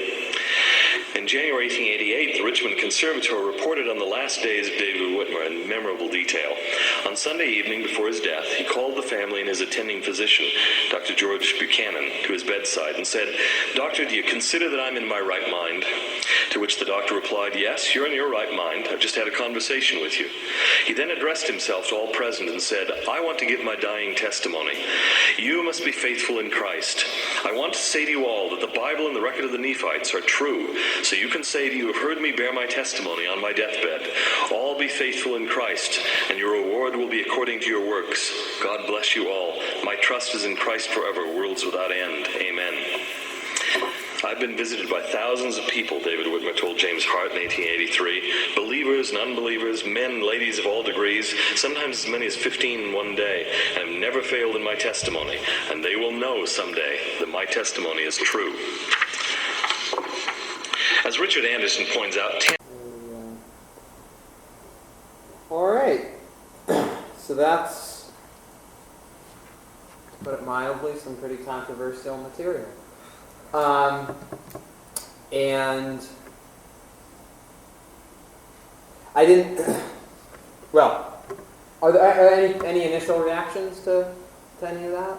In January 1888, the Richmond Conservator reported on the last days of David Whitmer in memorable detail. On Sunday evening before his death, he called the family and his attending physician, Dr. George Buchanan, to his bedside and said, "Doctor, do you consider that I'm in my right mind?" To which the doctor replied, "Yes, you're in your right mind. I've just had a conversation with you." He then addressed himself to all present and said, "I want to give my dying testimony. You must be faithful in Christ. I want to say to you all that the Bible and the record of the Nephites are true, so you can say you have heard me bear my testimony on my deathbed. All be faithful in Christ, and your reward will be according to your works. God bless you all. My trust is in Christ forever, worlds without end. Amen." I've been visited by thousands of people, David Whitmer told James Hart in 1883, believers and unbelievers, men and ladies of all degrees, sometimes as many as 15 in one day, and have never failed in my testimony, and they will know someday that my testimony is true. As Richard Anderson points out, All right. So that's, to put it mildly, some pretty controversial material. And I didn't, well, are there any initial reactions to any of that?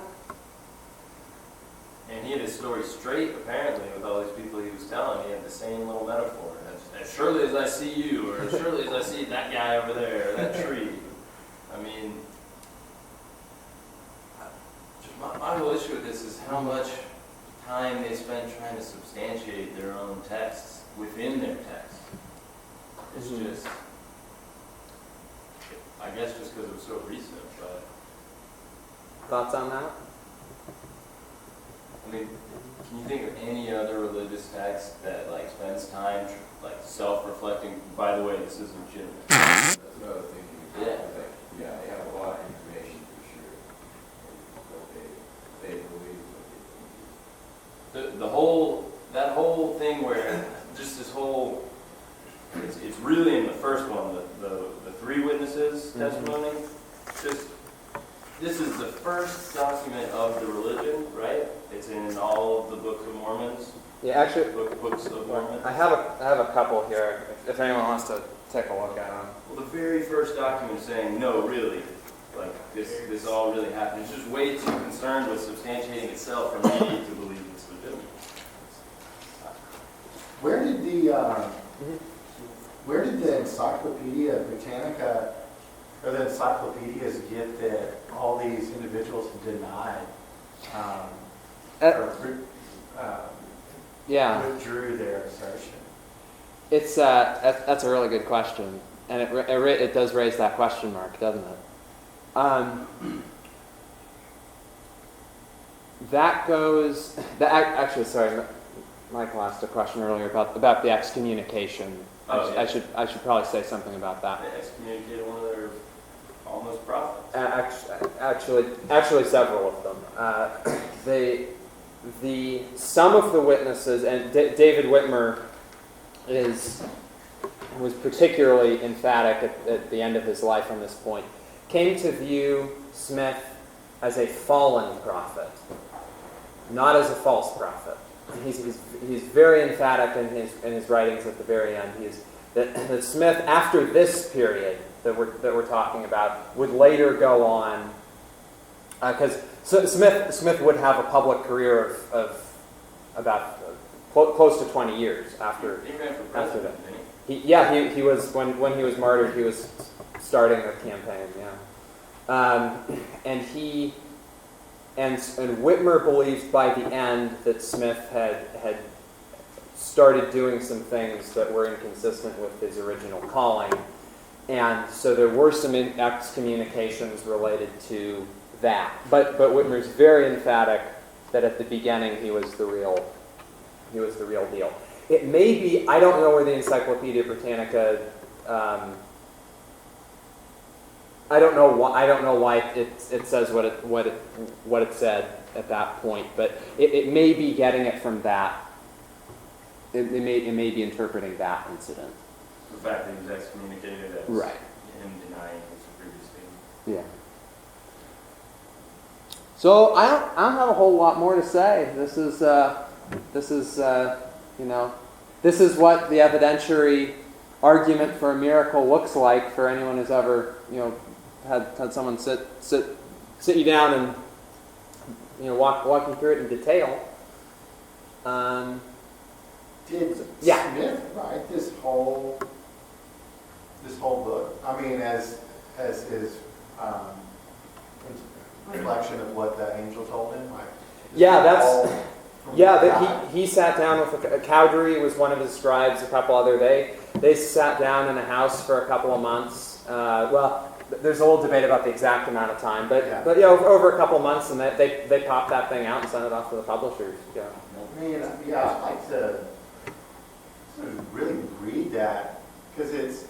And he had his story straight, apparently, with all these people he was telling. He had the same little metaphor. As surely as I see you, or as surely as I see that guy over there, or that tree. I mean, My whole issue with this is how much time they spend trying to substantiate their own texts within their text. It's just, I guess just because it was so recent, but... Thoughts on that? I mean, can you think of any other religious text that like spends time like self-reflecting? By the way, this is legitimate. That's another thing. Yeah. Yeah, they have a lot of information for sure. But they believe That whole thing where just this whole it's really in the first one, the three witnesses testimony. Just this is the first document of the religion, right? It's in all of the books of Mormons. Yeah, actually, Books of Mormon. I have a couple here. If anyone wants to take a look at them. Well, the very first document saying no, really, like this all really happened. It's just way too concerned with substantiating itself for me to believe it's legitimate. Where did the Encyclopedia Britannica, or the encyclopedias get that all these individuals denied, withdrew their assertion? It's that's a really good question, and it does raise that question mark, doesn't it? Actually, sorry, Michael asked a question earlier about the excommunication. I should probably say something about that. They excommunicated one of their almost prophets. Actually, several of them. Some of the witnesses, and David Whitmer was particularly emphatic at the end of his life on this point, came to view Smith as a fallen prophet, not as a false prophet. He's very emphatic in his writings at the very end. That Smith, after this period that we're talking about, would later go on, because Smith would have a public career of about close to 20 years after that. He was when he was martyred. He was starting a campaign. And Whitmer believed by the end that Smith had started doing some things that were inconsistent with his original calling, and so there were some excommunications related to that. But Whitmer's very emphatic that at the beginning he was the real deal. It may be, I don't know where the Encyclopedia Britannica. I don't know why it says what it said at that point, but it may be getting it from that. It may be interpreting that incident. The fact that he was excommunicated as right. Him denying his previous statement. Yeah. So I don't have a whole lot more to say. This is what the evidentiary argument for a miracle looks like for anyone who's ever had someone sit you down and walk you through it in detail. Did Smith write this whole book? I mean, as his reflection of what the angel told him? He sat down with Cowdery was one of his scribes, a couple other. They sat down in a house for a couple of months. There's a little debate about the exact amount of time, but over a couple of months, and they popped that thing out and sent it off to the publishers. Yeah. I'd like to sort of really read that, because it's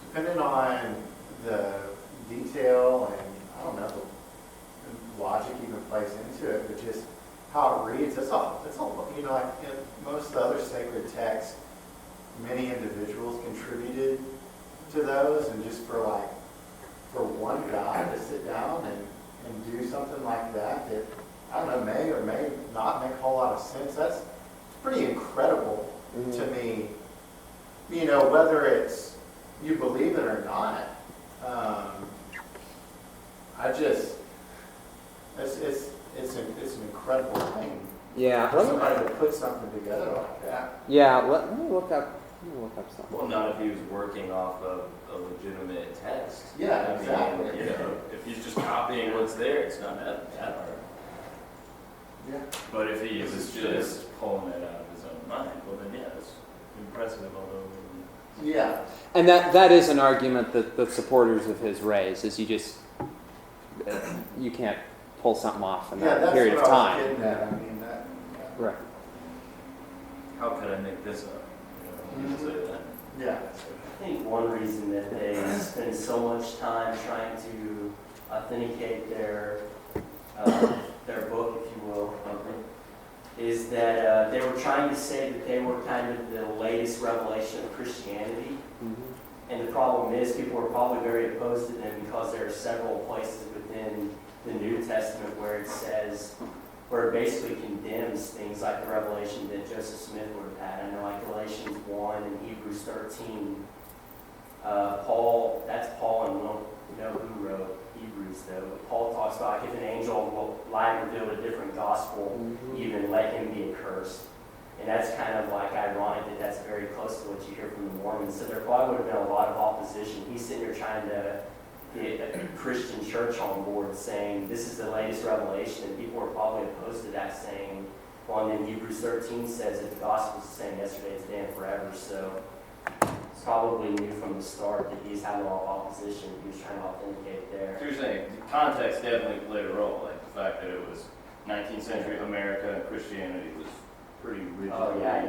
depending on the detail and I don't know, the logic even plays into it, but just how it reads. It's all like in most of the other sacred texts, many individuals contributed to those, and just for one guy to sit down and do something like that I don't know, may or may not make a whole lot of sense. That's pretty incredible to me. Whether it's you believe it or not, it's an incredible thing. Yeah. For somebody to put something together like that. Yeah. Let me look up something. Well, not if he was working off of a legitimate text. Yeah, exactly. If he's just copying what's there, it's not that hard. But if he was just pulling it out of his own mind, well then yeah, it's impressive, although... Yeah. And that is an argument that the supporters of his raise, is you can't pull something off in that period of time. Yeah, that's what I was getting at. I mean, that. Right. How could I make this up? You know, say that. Yeah. I think one reason that they spend so much time trying to authenticate their book, if you will, is that they were trying to say that they were kind of the latest revelation of Christianity. Mm-hmm. And the problem is people were probably very opposed to them because there are several places within the New Testament where it basically condemns things like the revelation that Joseph Smith would have had. I know like Galatians 1 and Hebrews 13. That's Paul, and we don't know who wrote Hebrews though. But Paul talks about if an angel will lie and reveal a different gospel, even let him be accursed. And that's kind of like ironic that that's very close to what you hear from the Mormons. So there probably would have been a lot of opposition. He's sitting here trying to get a Christian church on board saying this is the latest revelation, and people were probably opposed to that, saying, well, and then Hebrews 13 says that the gospel is the same yesterday, today, and forever. So it's probably knew from the start that he's having a lot of opposition. He was trying to authenticate there. So you're saying the context definitely played a role, like the fact that it was 19th century America and Christianity was pretty rigid. Oh yeah,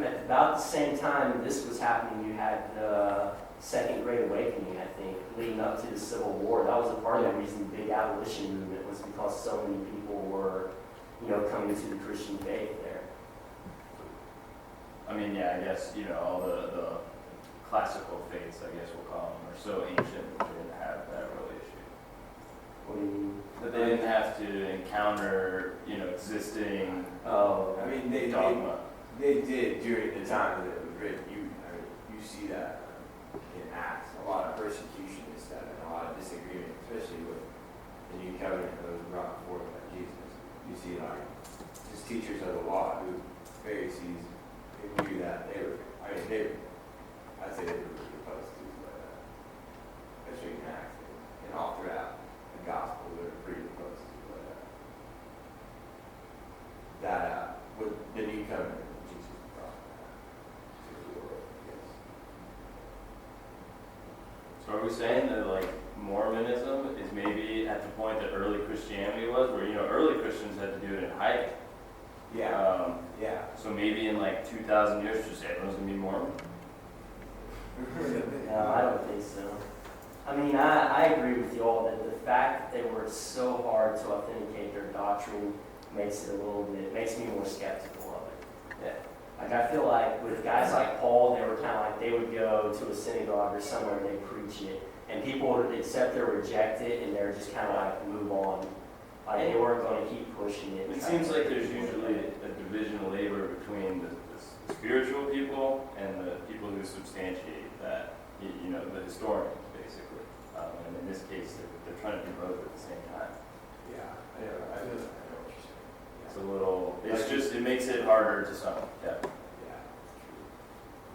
at about the same time this was happening, you had the Second Great Awakening, I think, leading up to the Civil War. That was a part of the reason the big abolition movement was because so many people were, coming to the Christian faith there. I mean, yeah, I guess, all the classical faiths, I guess we'll call them, are so ancient that they didn't have that real issue. What do you mean? That they didn't have to encounter, existing I mean, they dogma. did during the time that it was written. You see that in Acts, a lot of persecution and stuff, and a lot of disagreement, especially with the new covenant that was brought forth by Jesus. You see, like, just teachers of the law, who Pharisees, they knew that I'd say they were really opposed to, but especially in Acts and all throughout the gospel, they're pretty opposed to, but with the new covenant that Jesus brought to the world, yes. So are we saying that, like, Mormonism is maybe at the point that early Christianity was, where, early Christians had to do it in hiding? Yeah. Yeah. So maybe in like 2,000 years, just everyone's going to be Mormon? No, I don't think so. I mean, I agree with you all that the fact that they worked so hard to authenticate their doctrine makes me more skeptical of it. Yeah. Like, I feel like with guys like Paul, they were kind of like, they would go to a synagogue or somewhere and they preach it, and people would accept or reject it, and they're just kind of like, move on. Like, they weren't going to keep pushing it. It seems like there's usually a division of labor between the spiritual people and the people who substantiate that, the historians, basically. And in this case, they're trying to do both at the same time. Yeah, I know what you're saying. It's a little, it makes it harder to some. Yeah.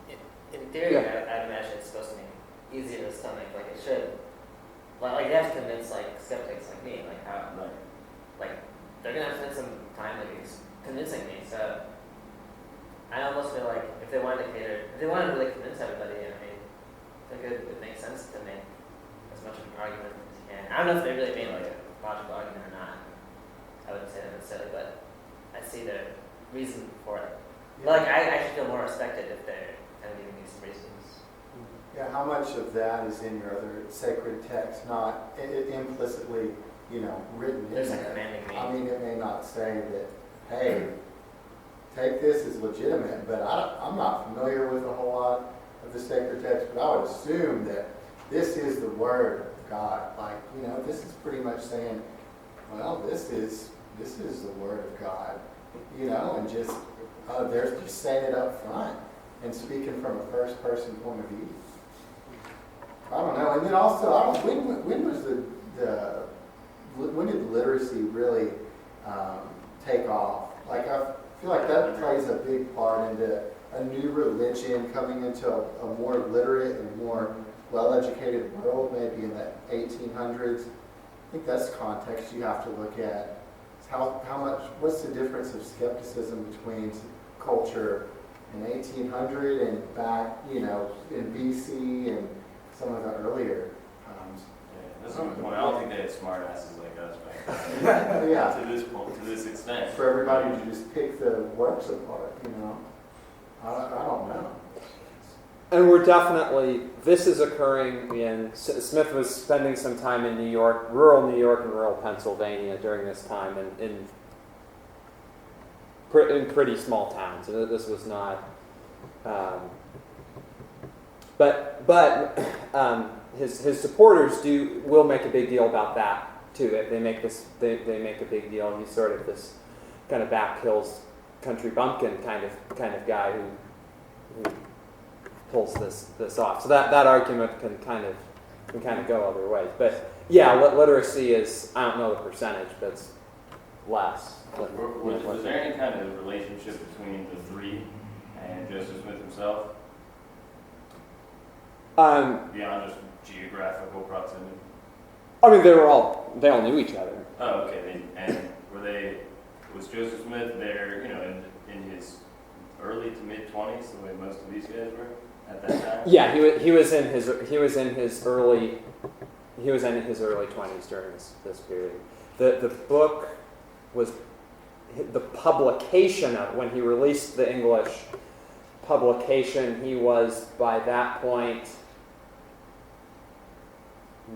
Yeah. In theory, I'd imagine it's supposed to be easier to stomach, like it should. Like they have to convince like skeptics like me, like how, like they're gonna have to spend some time like convincing me. So I almost feel like if they wanted to really convince everybody, I think it makes sense to make as much of an argument as you can. I don't know if they really made like a logical argument or not. I wouldn't say that necessarily, but I see the reason for it. But like I should feel more respected if they're kind of giving me some reasons. Yeah, how much of that is in your other sacred text, not implicitly, written in There's like there? commanding me. I mean, it may not say that, hey, take this as legitimate, but I'm not familiar with a whole lot of the sacred text, but I would assume that this is the word of God. Like, this is pretty much saying, well, this is the word of God, and just, they're just saying it up front and speaking from a first person point of view. I don't know. And then also, when did literacy really take off? Like, I feel like that plays a big part into a new religion coming into a more literate and more well-educated world, maybe in the 1800s. I think that's context you have to look at. how much, what's the difference of skepticism between culture in 1800 and back, in BC and some of the earlier times? Yeah, that's not the point. I don't think they had smart asses like us back then. Yeah. To this point, to this extent. For everybody to just pick the works apart, I don't know. And we're definitely, this is occurring Smith was spending some time in New York, rural New York and rural Pennsylvania during this time in pretty small towns. So this was not, but his supporters will make a big deal about that too. They make a big deal. He's sort of this kind of back hills country bumpkin kind of guy who pulls this off. So that argument can kind of go other ways. But yeah, literacy is, I don't know the percentage, but it's less. Was there any kind of relationship between the three and Joseph Smith himself? Beyond just geographical proximity? I mean, they all knew each other. Oh, okay. Was Joseph Smith there, in his early to mid 20s, the way most of these guys were at that time? Yeah, he was in his early 20s during this period. The book was the publication of, when he released the English publication, he was by that point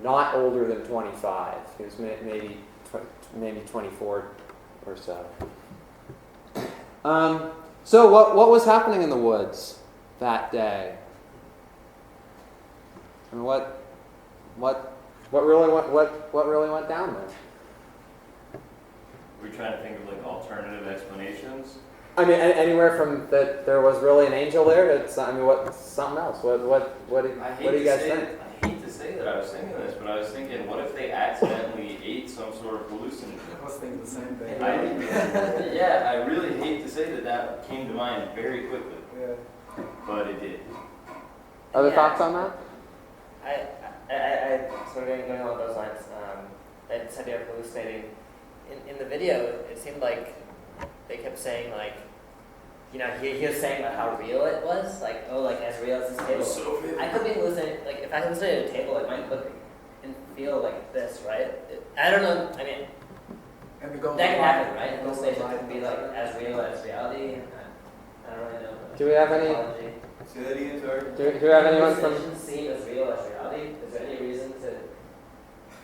not older than 25. He was maybe 24 or so. So what was happening in the woods that day? And what really went down there? We're trying to think of alternative explanations. I mean, anywhere from that there was really an angel there to something else. What do you guys think? I hate to say that I was thinking this, but I was thinking, what if they accidentally ate some sort of hallucinogen? I was thinking the same thing. I really hate to say that came to mind very quickly. Yeah. But it did. Other thoughts on that? I sort of going along those lines. That this idea of hallucinating. In the video, it seemed like they kept saying he was saying about how real it was, as real as this table. So I could be hallucinating. If I hallucinated a table, it might look and feel like this, right? I don't know. I mean, that can happen, right? Hallucination can be as real as reality. I don't really know. Do we have any? Say that again, sorry. Do we have anyone from? Hallucinations seem as real as reality. Is there any reason to?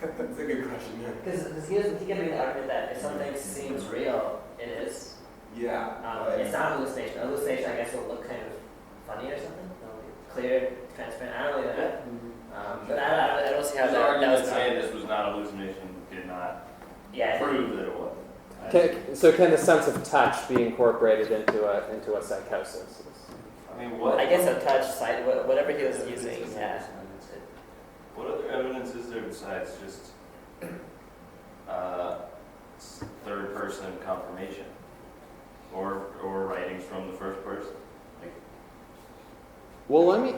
That's a good question, yeah. Because he can make the argument that if something seems real, it is. Yeah. It's not a hallucination. A hallucination, I guess, will look kind of funny or something. It'll be clear, transparent. I don't really know. But I don't see how the that argument was saying this was not a hallucination did not Yeah. prove that it was. Can the sense of touch be incorporated into a psychosis? I mean, what? I guess a touch, sight, whatever he was using. Yeah. What other evidence is there besides just third-person confirmation, or writings from the first person? Well, let me.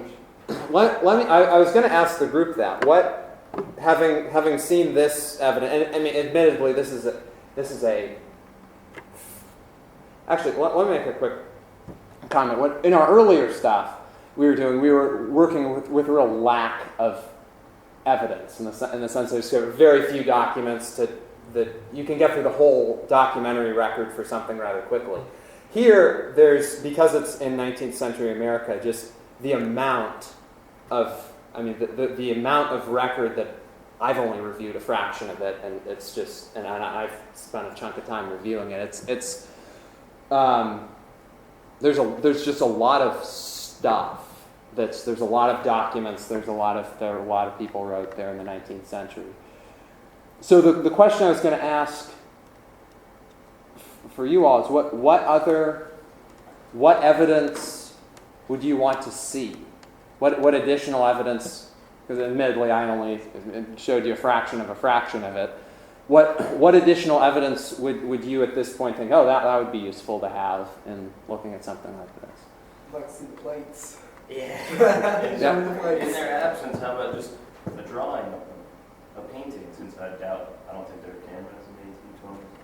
I was going to ask the group that. What, having seen this evidence, and I mean, admittedly, this is a. Actually, let me make a quick comment. In our earlier stuff we were working with a real lack of evidence in the sense that there's very few documents that you can get through the whole documentary record for something rather quickly. Here, because it's in 19th century America, just the amount of, the amount of record that I've only reviewed a fraction of it, and it's just, and I've spent a chunk of time reviewing it. There's just a lot of stuff. There's a lot of documents. There are a lot of people wrote there in the 19th century. So the question I was going to ask for you all is what evidence would you want to see? What additional evidence? Because admittedly, I only showed you a fraction of it. What additional evidence would you at this point think? Oh, that would be useful to have in looking at something like this. I'd like to see the plates. Yeah. In their absence, how about just a drawing of a painting? Since I don't think there were cameras in the 1820s.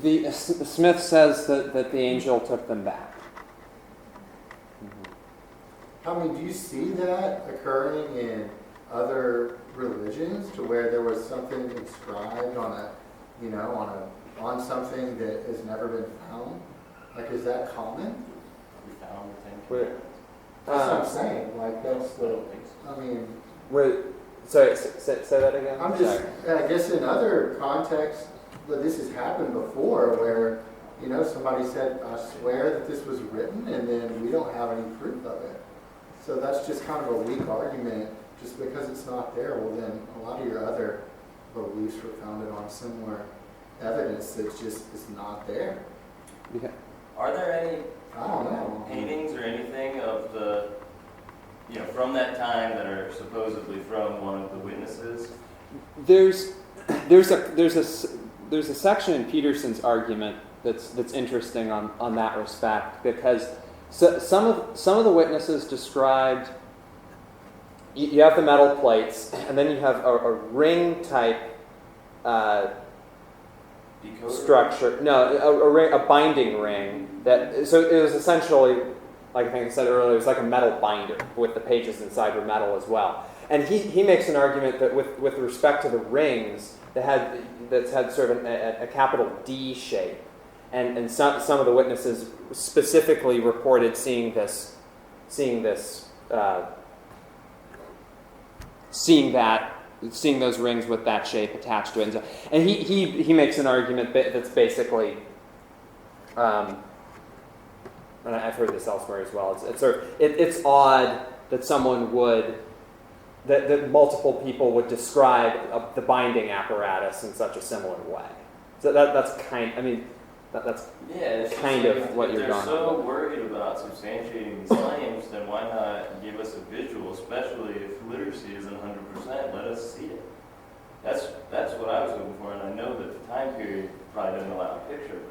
Smith says that the angel took them back. I mean, do you see that occurring in other religions to where there was something inscribed on a, on something that has never been found? Like, is that common? We found the Ten Wait. Commandments. That's what I'm saying. Like, that's I the, don't think so. I mean, Sorry, say that again? I'm just, I guess in other contexts, but this has happened before where, somebody said, I swear that this was written, and then we don't have any proof of it. So that's just kind of a weak argument. Just because it's not there, well then a lot of your other beliefs were founded on similar evidence that just is not there. Yeah. Are there any I don't know. paintings or anything of the, from that time that are supposedly from one of the witnesses? There's a section in Peterson's argument that's interesting on that respect, because some of the witnesses described, you have the metal plates, and then you have a ring type Decoder? structure. No, a binding ring so it was essentially, like I think I said earlier, it was like a metal binder with the pages inside were metal as well. And he makes an argument that with respect to the rings that's had sort of a capital D shape, and some of the witnesses specifically reported seeing those rings with that shape attached to it. And he makes an argument that's basically, and I've heard this elsewhere as well. It's odd that that multiple people would describe the binding apparatus in such a similar way. So that's kind of what you're going on. If they're so worried about substantiating these claims, then why not give us a visual, especially if literacy isn't 100%, let us see it. That's what I was looking for, and I know that the time period probably doesn't allow a picture of it.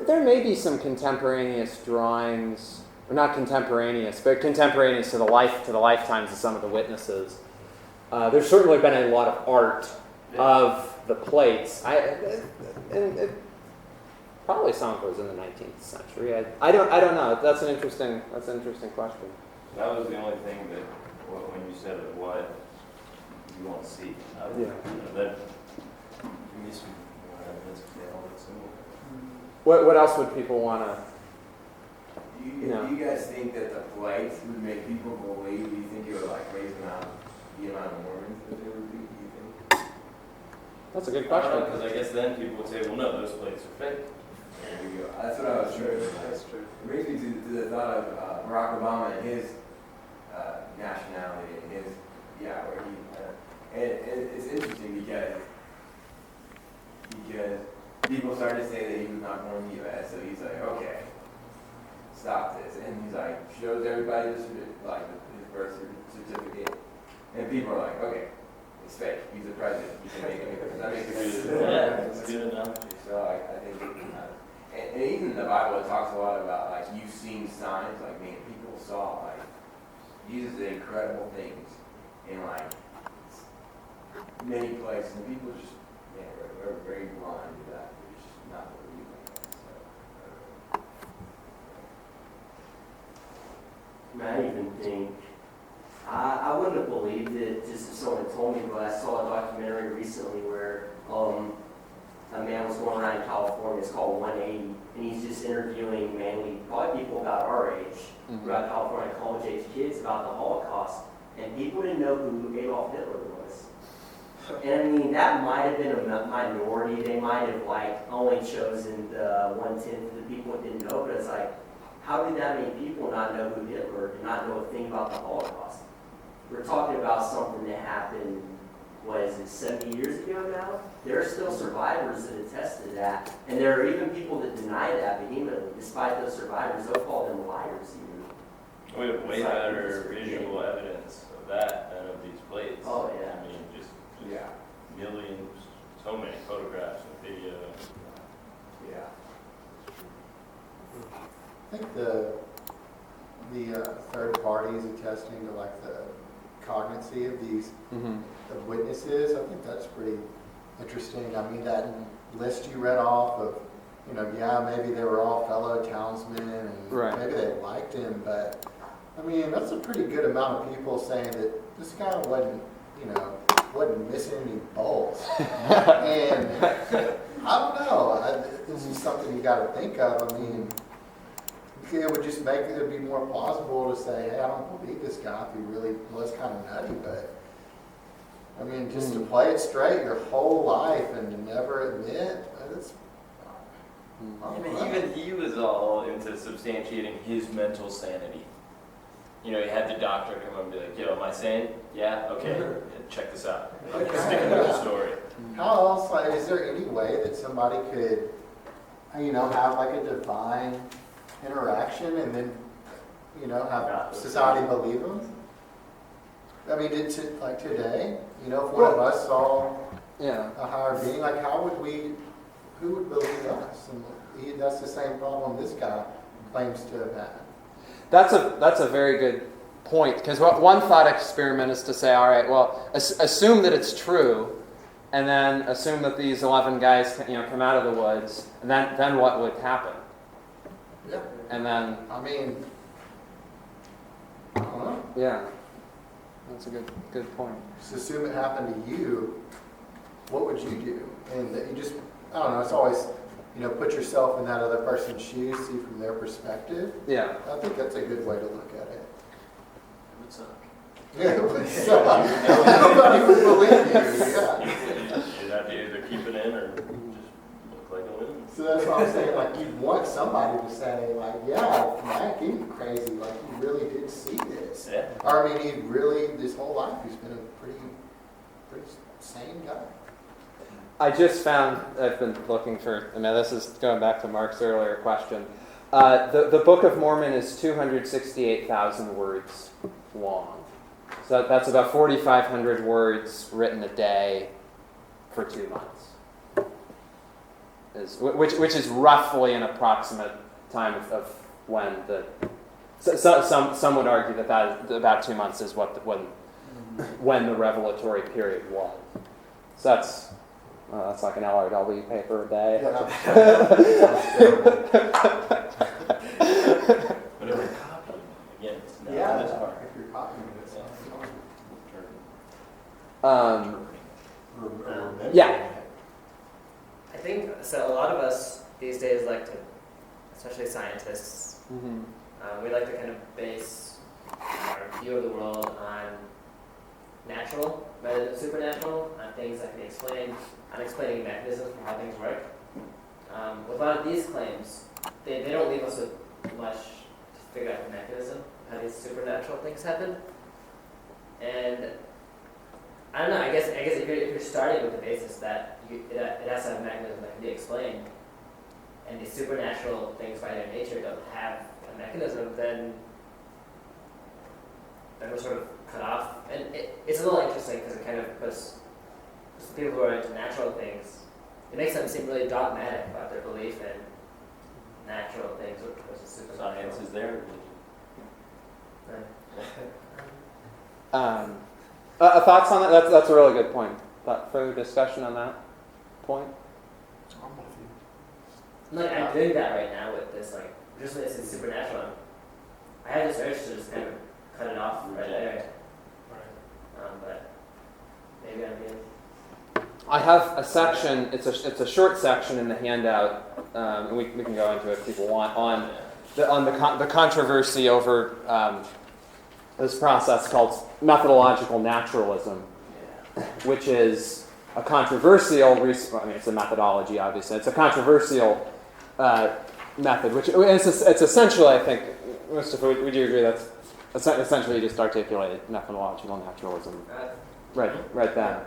There may be some contemporaneous drawings, or not contemporaneous, but contemporaneous to the lifetimes of some of the witnesses. There's certainly been a lot of art of the plates. Probably some of it was in the 19th century. I don't know. That's an interesting question. That was the only thing that when you said what you want to see. That give me some evidence of all that's similar. What else would people want to? Do you guys think that the plates would make people believe? Do you think it would raise the amount of Mormons that there would be? Do you think? That's a good question. Because I guess then people would say, well, no, those plates are fake. There you go. That's what I was sure. That's true. It brings me to the thought of Barack Obama and his nationality and his, where he, and it's interesting because people started to say that he was not born in the U.S., so he's like, okay, stop this. And he's like, shows everybody his birth certificate. And people are like, okay, it's fake. He's the president. He can make it. That makes it good. It's good enough. So I think, and even in the Bible, it talks a lot about you've seen signs. People saw Jesus did incredible things in many places, and people just were very blind to that. They're just not believing it. So, I even think, I wouldn't have believed it just if someone had told me, but I saw a documentary recently where a man was going around in California. It's called 180, and he's just interviewing mainly probably people about our age, throughout California, college-age kids about the Holocaust, and people didn't know who Adolf Hitler was. And that might have been a minority. They might have only chosen the 1/10 of the people that didn't know, but it's how did that many people not know who Hitler did not know a thing about the Holocaust? We're talking about something that happened, 70 years ago now? There are still survivors that attest to that, and there are even people that deny that vehemently. Despite those survivors, they'll call them liars even. We have way better visual evidence of that than of these plates. Oh, yeah. Just millions, so many photographs and video. yeah. I think the third parties attesting to the cognizance of these of witnesses. I think that's pretty interesting. I mean, that list you read off of, you know, yeah, maybe they were all fellow townsmen and Right. maybe they liked him, but I mean, that's a pretty good amount of people saying that this guy wasn't missing any bolts. And I don't know. This is something you got to think of. I mean, it would just make it be more plausible to say, hey, I don't believe this guy if he really was kind of nutty, but I mean, just to play it straight your whole life and to never admit, that's. I mean, even he was all into substantiating his mental sanity. You know, he had the doctor come up and be like, yo, am I sane? Yeah? Okay, check this out. Sticking to the story. How else, like, is there any way that somebody could, you know, have like a divine interaction and then, you know, have society believe them? I mean, like today, you know, if one of us saw a higher being, like who would believe us? And that's the same problem this guy claims to have had. That's a very good point, because one thought experiment is to say, all right, well, assume that it's true, and then assume that these 11 guys, you know, come out of the woods, and then what would happen? Yeah. And then, I mean, I don't know. yeah, that's a good point. Just assume it happened to you. What would you do? And that you just, I don't know. It's always, you know, put yourself in that other person's shoes, see from their perspective. Yeah. I think that's a good way to look at it. What's up? Yeah, it would suck. Nobody would believe you. Yeah. You'd have to either keep it in or just look like a loon. So that's what I'm saying. Like, you'd want somebody to say, like, yeah, Mike, you crazy. Like, you really did see this. Yeah. Or, I mean, he really, this whole life, he's been a pretty sane guy. I just found, I've been looking for, I mean, this is going back to Mark's earlier question. The Book of Mormon is 268,000 words long. So that's about 4,500 words written a day for 2 months. Which is roughly an approximate time of when some would argue that about 2 months is when the revelatory period was. So that's like an LRW paper a day. But if you're copying, again, it's not Yeah, this part. if you're copying it, it's Yeah. I think so. A lot of us these days like to, especially scientists, we like to kind of base our view of the world on natural rather than supernatural, on things that can be explained, on explaining mechanisms for how things work. With a lot of these claims, they don't leave us with much to figure out the mechanism, how these supernatural things happen. And I don't know. I guess if you're starting with the basis that it has to have a mechanism that can be explained, and these supernatural things by their nature don't have a mechanism, then we're sort of cut off. And it's a little interesting because it kind of puts people who are into natural things, it makes them seem really dogmatic about their belief in natural things versus supernatural. Science is their religion. Thoughts on that? That's a really good point. Further discussion on that point? I'm doing that right now with this, like, just when it's supernatural. I have this urge to just kind of cut it off right there. But maybe I'm being... I have a section, it's a short section in the handout, and we can go into it if people want, on the controversy over this process called methodological naturalism, which is a controversial, it's a methodology, obviously. It's a controversial method, which it's essentially, I think, Mustafa, would you agree that's essentially just articulated methodological naturalism? Right then.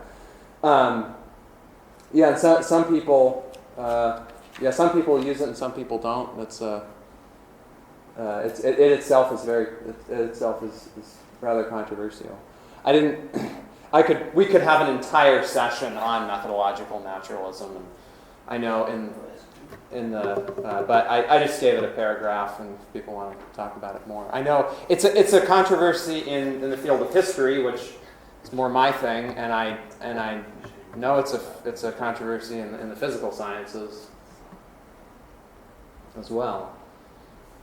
So some people use it and some people don't. It itself is rather controversial. We could have an entire session on methodological naturalism, and I know but I just gave it a paragraph, and if people want to talk about it more. I know it's a controversy in the field of history, which is more my thing, and I No, it's a controversy in the physical sciences as well,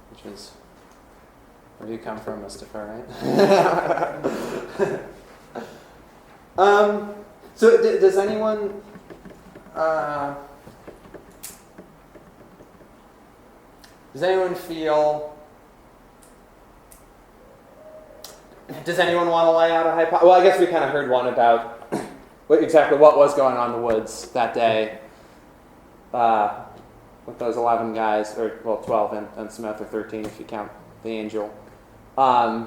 which is where you come from, Mustafa, right? So does anyone feel? Does anyone want to lay out a hypothesis? Well, I guess we kind of heard one about exactly what was going on in the woods that day with those 11 guys, or 12 and Smith, or 13 if you count the angel. What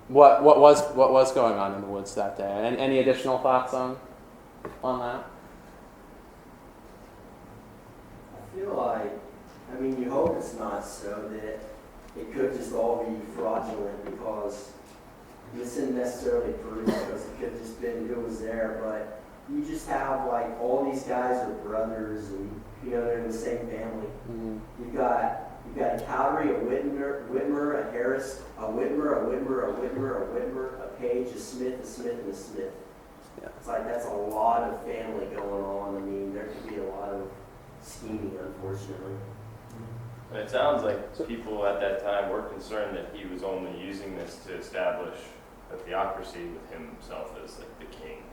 was going on in the woods that day? Any additional thoughts on that? I feel like, you hope it's not so that it could just all be fraudulent, because this isn't necessarily proof, because it could have just been who was there, but you just have like all these guys are brothers, and they're in the same family. Mm-hmm. You've got a Cowdery, a Whitmer, a Harris, a Whitmer, a Page, a Smith, and a Smith. Yeah. It's like that's a lot of family going on. There could be a lot of scheming, unfortunately. And it sounds like people at that time were concerned that he was only using this to establish a theocracy with himself as like the king,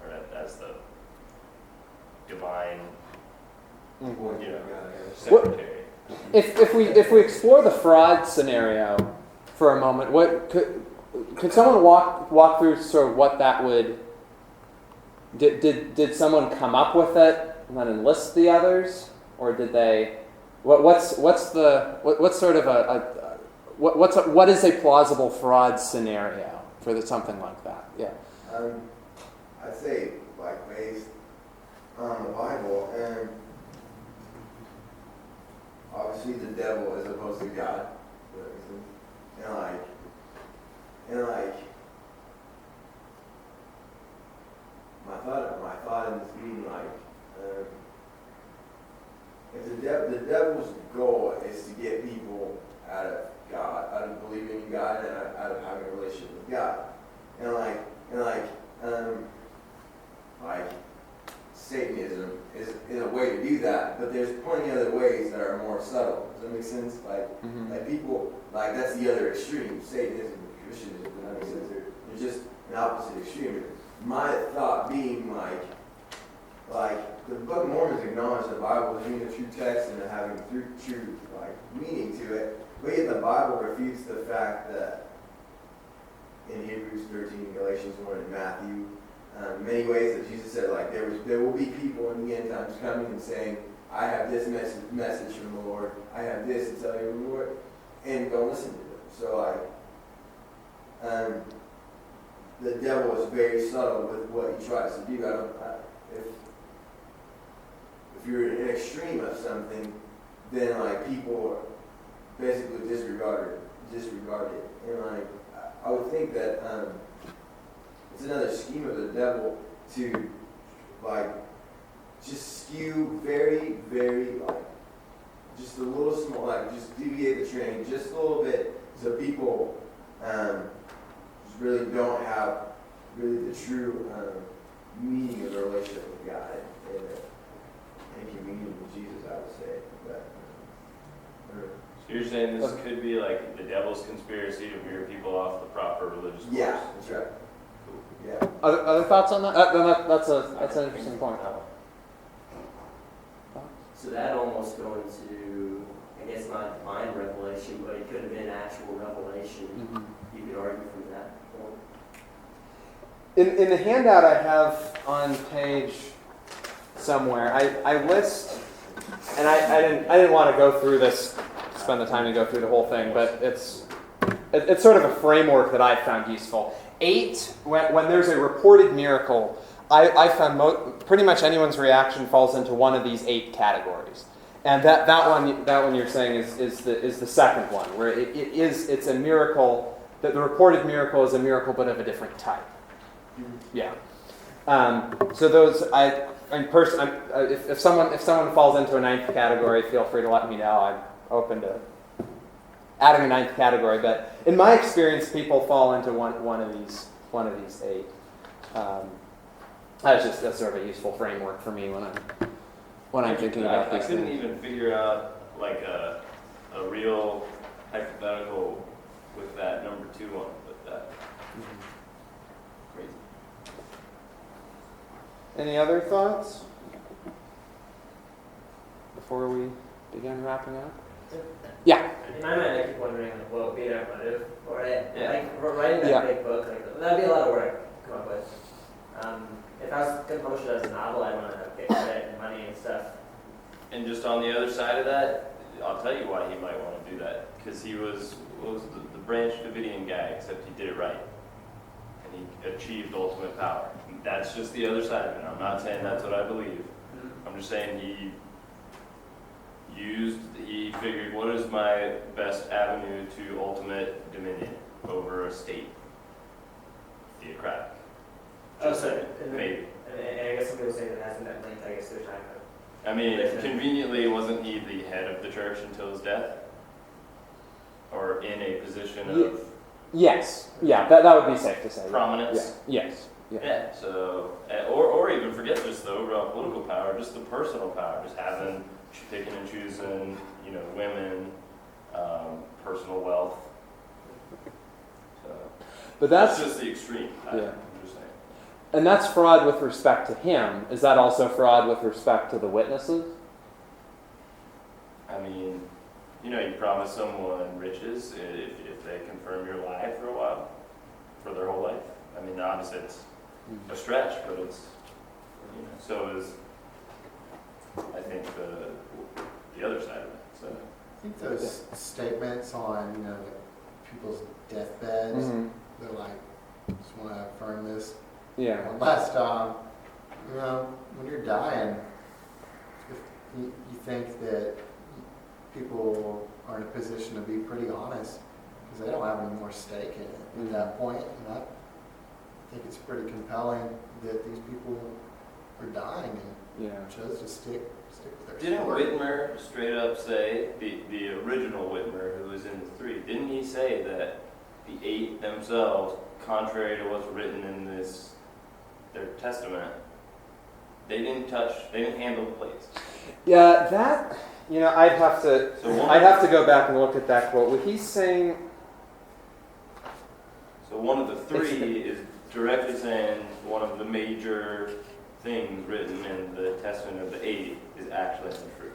or as the divine, secretary. If we explore the fraud scenario for a moment, what could someone walk through sort of what that would? Did someone come up with it and then enlist the others, or did they? What is a plausible fraud scenario for something like that? Yeah. I'd say like based on the Bible, and obviously the devil is opposed to God, and my thought in this meeting, if the devil's goal is to get people out of God, out of believing in God, and out of having a relationship with God, Satanism is a way to do that, but there's plenty of other ways that are more subtle. Does that make sense? Like people, that's the other extreme. Satanism and Christianism, does that make sense? They're just an opposite extreme. My thought being the Book of Mormon acknowledge the Bible as being a true text and having true meaning to it, but yet the Bible refutes the fact that in Hebrews 13, Galatians 1, and Matthew, many ways that Jesus said, there will be people in the end times coming and saying, I have this message from the Lord, I have this to tell you from the Lord, and don't listen to them. So the devil is very subtle with what he tries to do. If you're an extreme of something, then people basically disregard it. And I would think that it's another scheme of the devil to just skew very, very just a little small, just deviate the train just a little bit, so people just really don't have really the true meaning of the relationship with God and communion with Jesus, I would say. So you're saying this could be like the devil's conspiracy to veer people off the proper religious course? Yeah, that's right. Yeah. Other thoughts on that? That's an interesting point. So that almost going to, I guess, not divine revelation, but it could have been actual revelation. Mm-hmm. You could argue from that point. In the handout I have on page somewhere, I list, and I didn't want to go through this, spend the time to go through the whole thing, but it's sort of a framework that I found useful. 8, when there's a reported miracle, I found pretty much anyone's reaction falls into one of these 8 categories, and that one you're saying is the second one, where it's a miracle, that the reported miracle is a miracle but of a different type. Yeah. So those if someone falls into a 9th category, feel free to let me know. I'm open to adding a 9th category, but in my experience, people fall into one of these 8. That's sort of a useful framework for me when I'm thinking about I these couldn't things. even figure out like a real hypothetical with that number 2 on it, but that crazy. Any other thoughts before we begin wrapping up? Yeah. In my mind, I keep wondering like, what would be our motive for it. Yeah. Like writing that Yeah. big book, like that'd be a lot of work to come up with. If I was going to publish it as a novel, I'd want to get credit and money and stuff. And just on the other side of that, I'll tell you why he might want to do that. Because he was the Branch Davidian guy, except he did it right. And he achieved ultimate power. That's just the other side of it. I'm not saying that's what I believe. I'm just saying he figured, what is my best avenue to ultimate dominion over a state? Theocratic. Just saying, maybe. And I guess some people say that hasn't been linked, I guess, to the time. I mean, conveniently, wasn't he the head of the church until his death? Or in a position of Yes. Yeah, that would be safe to say. prominence? Yeah. Yes. Yeah. Yeah, so, or even forget just the overall political power, just the personal power, just having, picking and choosing, women, personal wealth. So, But that's just the extreme. I'm just saying. And that's fraud with respect to him. Is that also fraud with respect to the witnesses? I mean, you promise someone riches if they confirm your lie for a while, for their whole life. I mean, obviously it's a stretch, but it's, so is, I think, the other side of it. So I think those statements on, people's deathbeds, they're like, just want to affirm this Yeah. one last time. When you're dying, if you think that people are in a position to be pretty honest because they don't have any more stake in it at that point. And I think it's pretty compelling that these people are dying and chose to stick with their didn't story. Whitmer straight up say, the original Whitmer who was in the 3, didn't he say that the 8 themselves, contrary to what's written in their testament, they didn't handle the plates? Yeah, that, I'd have to go back and look at that quote. What he's saying. So one of the 3 is directly saying one of the major things written in the testament of the 8 is actually untrue.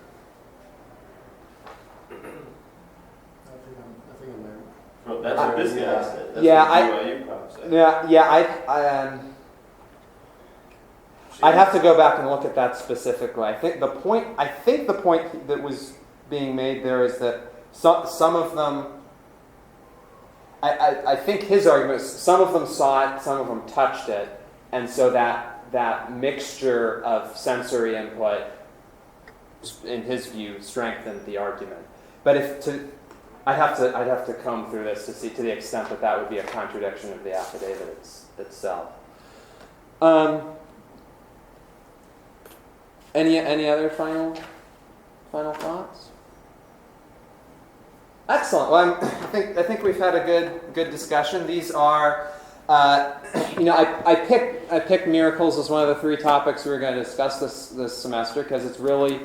I think I'm there. Well, that's what this guy said. That's Yeah, what BYU prof said. I'd have to go back and look at that specifically. I think the point that was being made there is that some of them, I think his argument is some of them saw it, some of them touched it, and so that mixture of sensory input, in his view, strengthened the argument. But I'd have to comb through this to see to the extent that would be a contradiction of the affidavit itself. Any other final thoughts? Excellent. Well, I think we've had a good discussion. These are, I picked miracles as one of the 3 topics we were going to discuss this semester because it's really,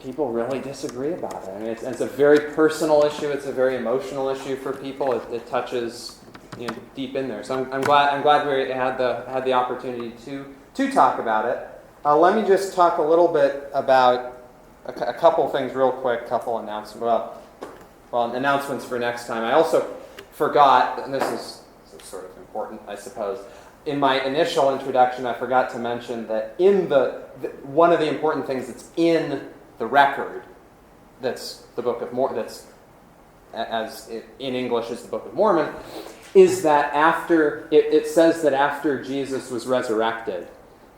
people really disagree about it. I mean, it's a very personal issue. It's a very emotional issue for people. It touches deep in there. So I'm glad we had the opportunity to talk about it. Let me just talk a little bit about a couple things real quick, couple announcements. Well, announcements for next time. I also forgot, and this is sort of important, I suppose. In my initial introduction, I forgot to mention that in one of the important things that's in the record, that's the Book of Mormon, that's as in English is the Book of Mormon, is that it says that after Jesus was resurrected,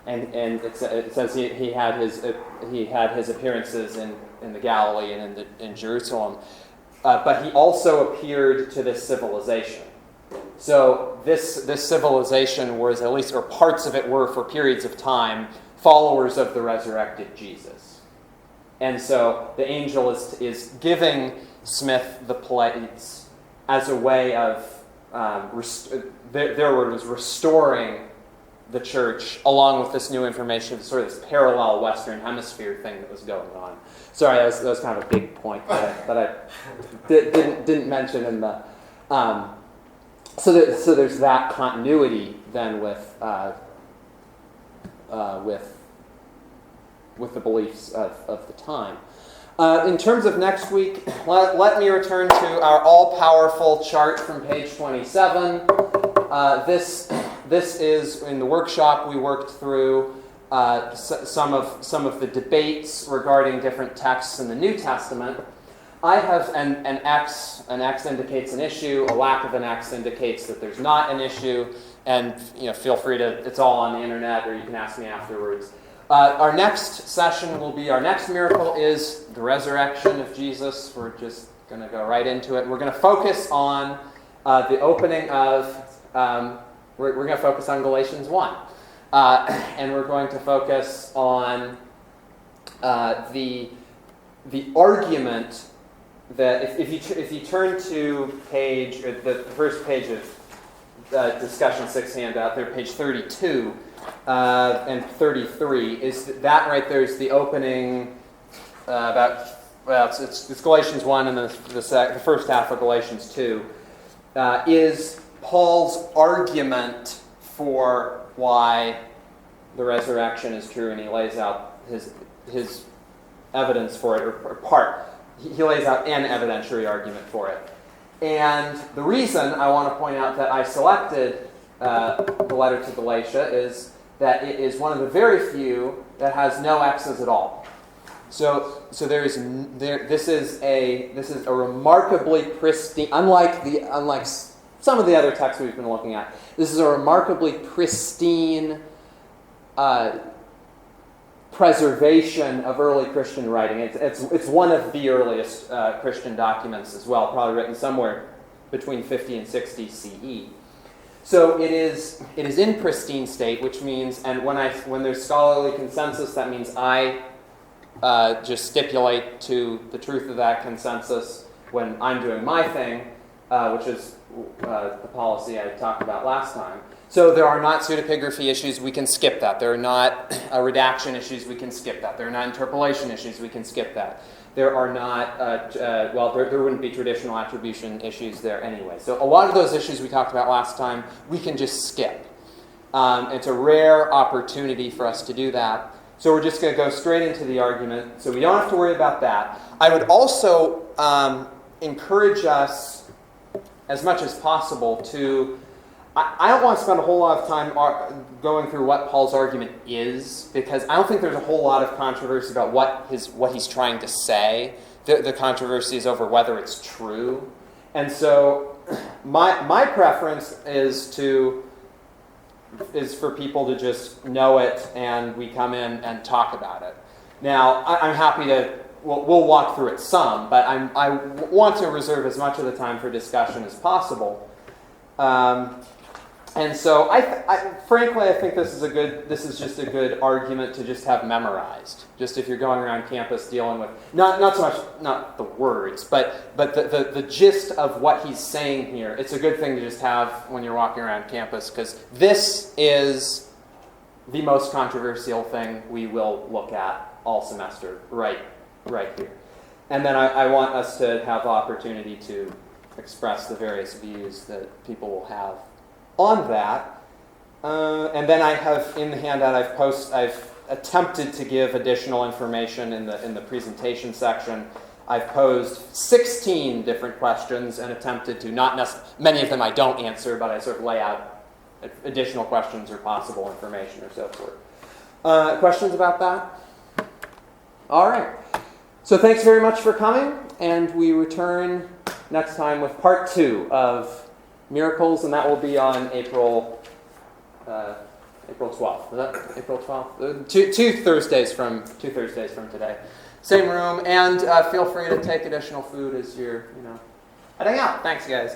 and it says he had his appearances in the Galilee and in Jerusalem, but he also appeared to this civilization. So this civilization was, at least, or parts of it were for periods of time, followers of the resurrected Jesus. And so the angel is giving Smith the plates as a way of, their word was restoring the church, along with this new information, sort of this parallel Western Hemisphere thing that was going on. Sorry, that was kind of a big point that I didn't mention in the. So there's that continuity then with the beliefs of the time. In terms of next week, let me return to our all-powerful chart from page 27. This is, in the workshop, we worked through some of the debates regarding different texts in the New Testament. I have an X indicates an issue, a lack of an X indicates that there's not an issue, and feel free to, it's all on the internet, or you can ask me afterwards. Our next session will be, our next miracle is the resurrection of Jesus. We're just going to go right into it. We're going to focus on the opening of, we're going to focus on Galatians 1. And we're going to focus on the argument that if you turn to page, or the first page of discussion 6 handout there, page 32 and 33, is that right there is the opening it's Galatians 1 and the first half of Galatians 2 is Paul's argument for why the resurrection is true, and he lays out his evidence for it, or part. He lays out an evidentiary argument for it. And the reason I want to point out that I selected the letter to Galatia is that it is one of the very few that has no X's at all. So this is a remarkably pristine, unlike some of the other texts we've been looking at. This is a remarkably pristine preservation of early Christian writing. It's one of the earliest Christian documents as well, probably written somewhere between 50 and 60 CE. So it is in pristine state, which means, and when there's scholarly consensus, that means I just stipulate to the truth of that consensus when I'm doing my thing, which is the policy I talked about last time. So there are not pseudepigraphy issues, we can skip that. There are not redaction issues, we can skip that. There are not interpolation issues, we can skip that. There are not, there wouldn't be traditional attribution issues there anyway. So a lot of those issues we talked about last time, we can just skip. It's a rare opportunity for us to do that. So we're just going to go straight into the argument, so we don't have to worry about that. I would also encourage us, as much as possible, to... I don't want to spend a whole lot of time going through what Paul's argument is, because I don't think there's a whole lot of controversy about what he's trying to say. The controversy is over whether it's true. And so my preference is for people to just know it and we come in and talk about it. Now, I'm happy to, we'll walk through it some, but I want to reserve as much of the time for discussion as possible. And so, frankly, I think this is just a good argument to just have memorized. Just if you're going around campus dealing with, not so much, not the words, but the gist of what he's saying here. It's a good thing to just have when you're walking around campus, because this is the most controversial thing we will look at all semester, right here. And then I want us to have the opportunity to express the various views that people will have on that. And then I have in the handout I've attempted to give additional information in the presentation section. I've posed 16 different questions and attempted to many of them I don't answer, but I sort of lay out additional questions or possible information or so forth. Questions about that? All right. So thanks very much for coming, and we return next time with part 2 of miracles, and that will be on April 12th. Is that April 12th? Two Thursdays from today. Same room, and feel free to take additional food as you're heading out. Thanks, guys.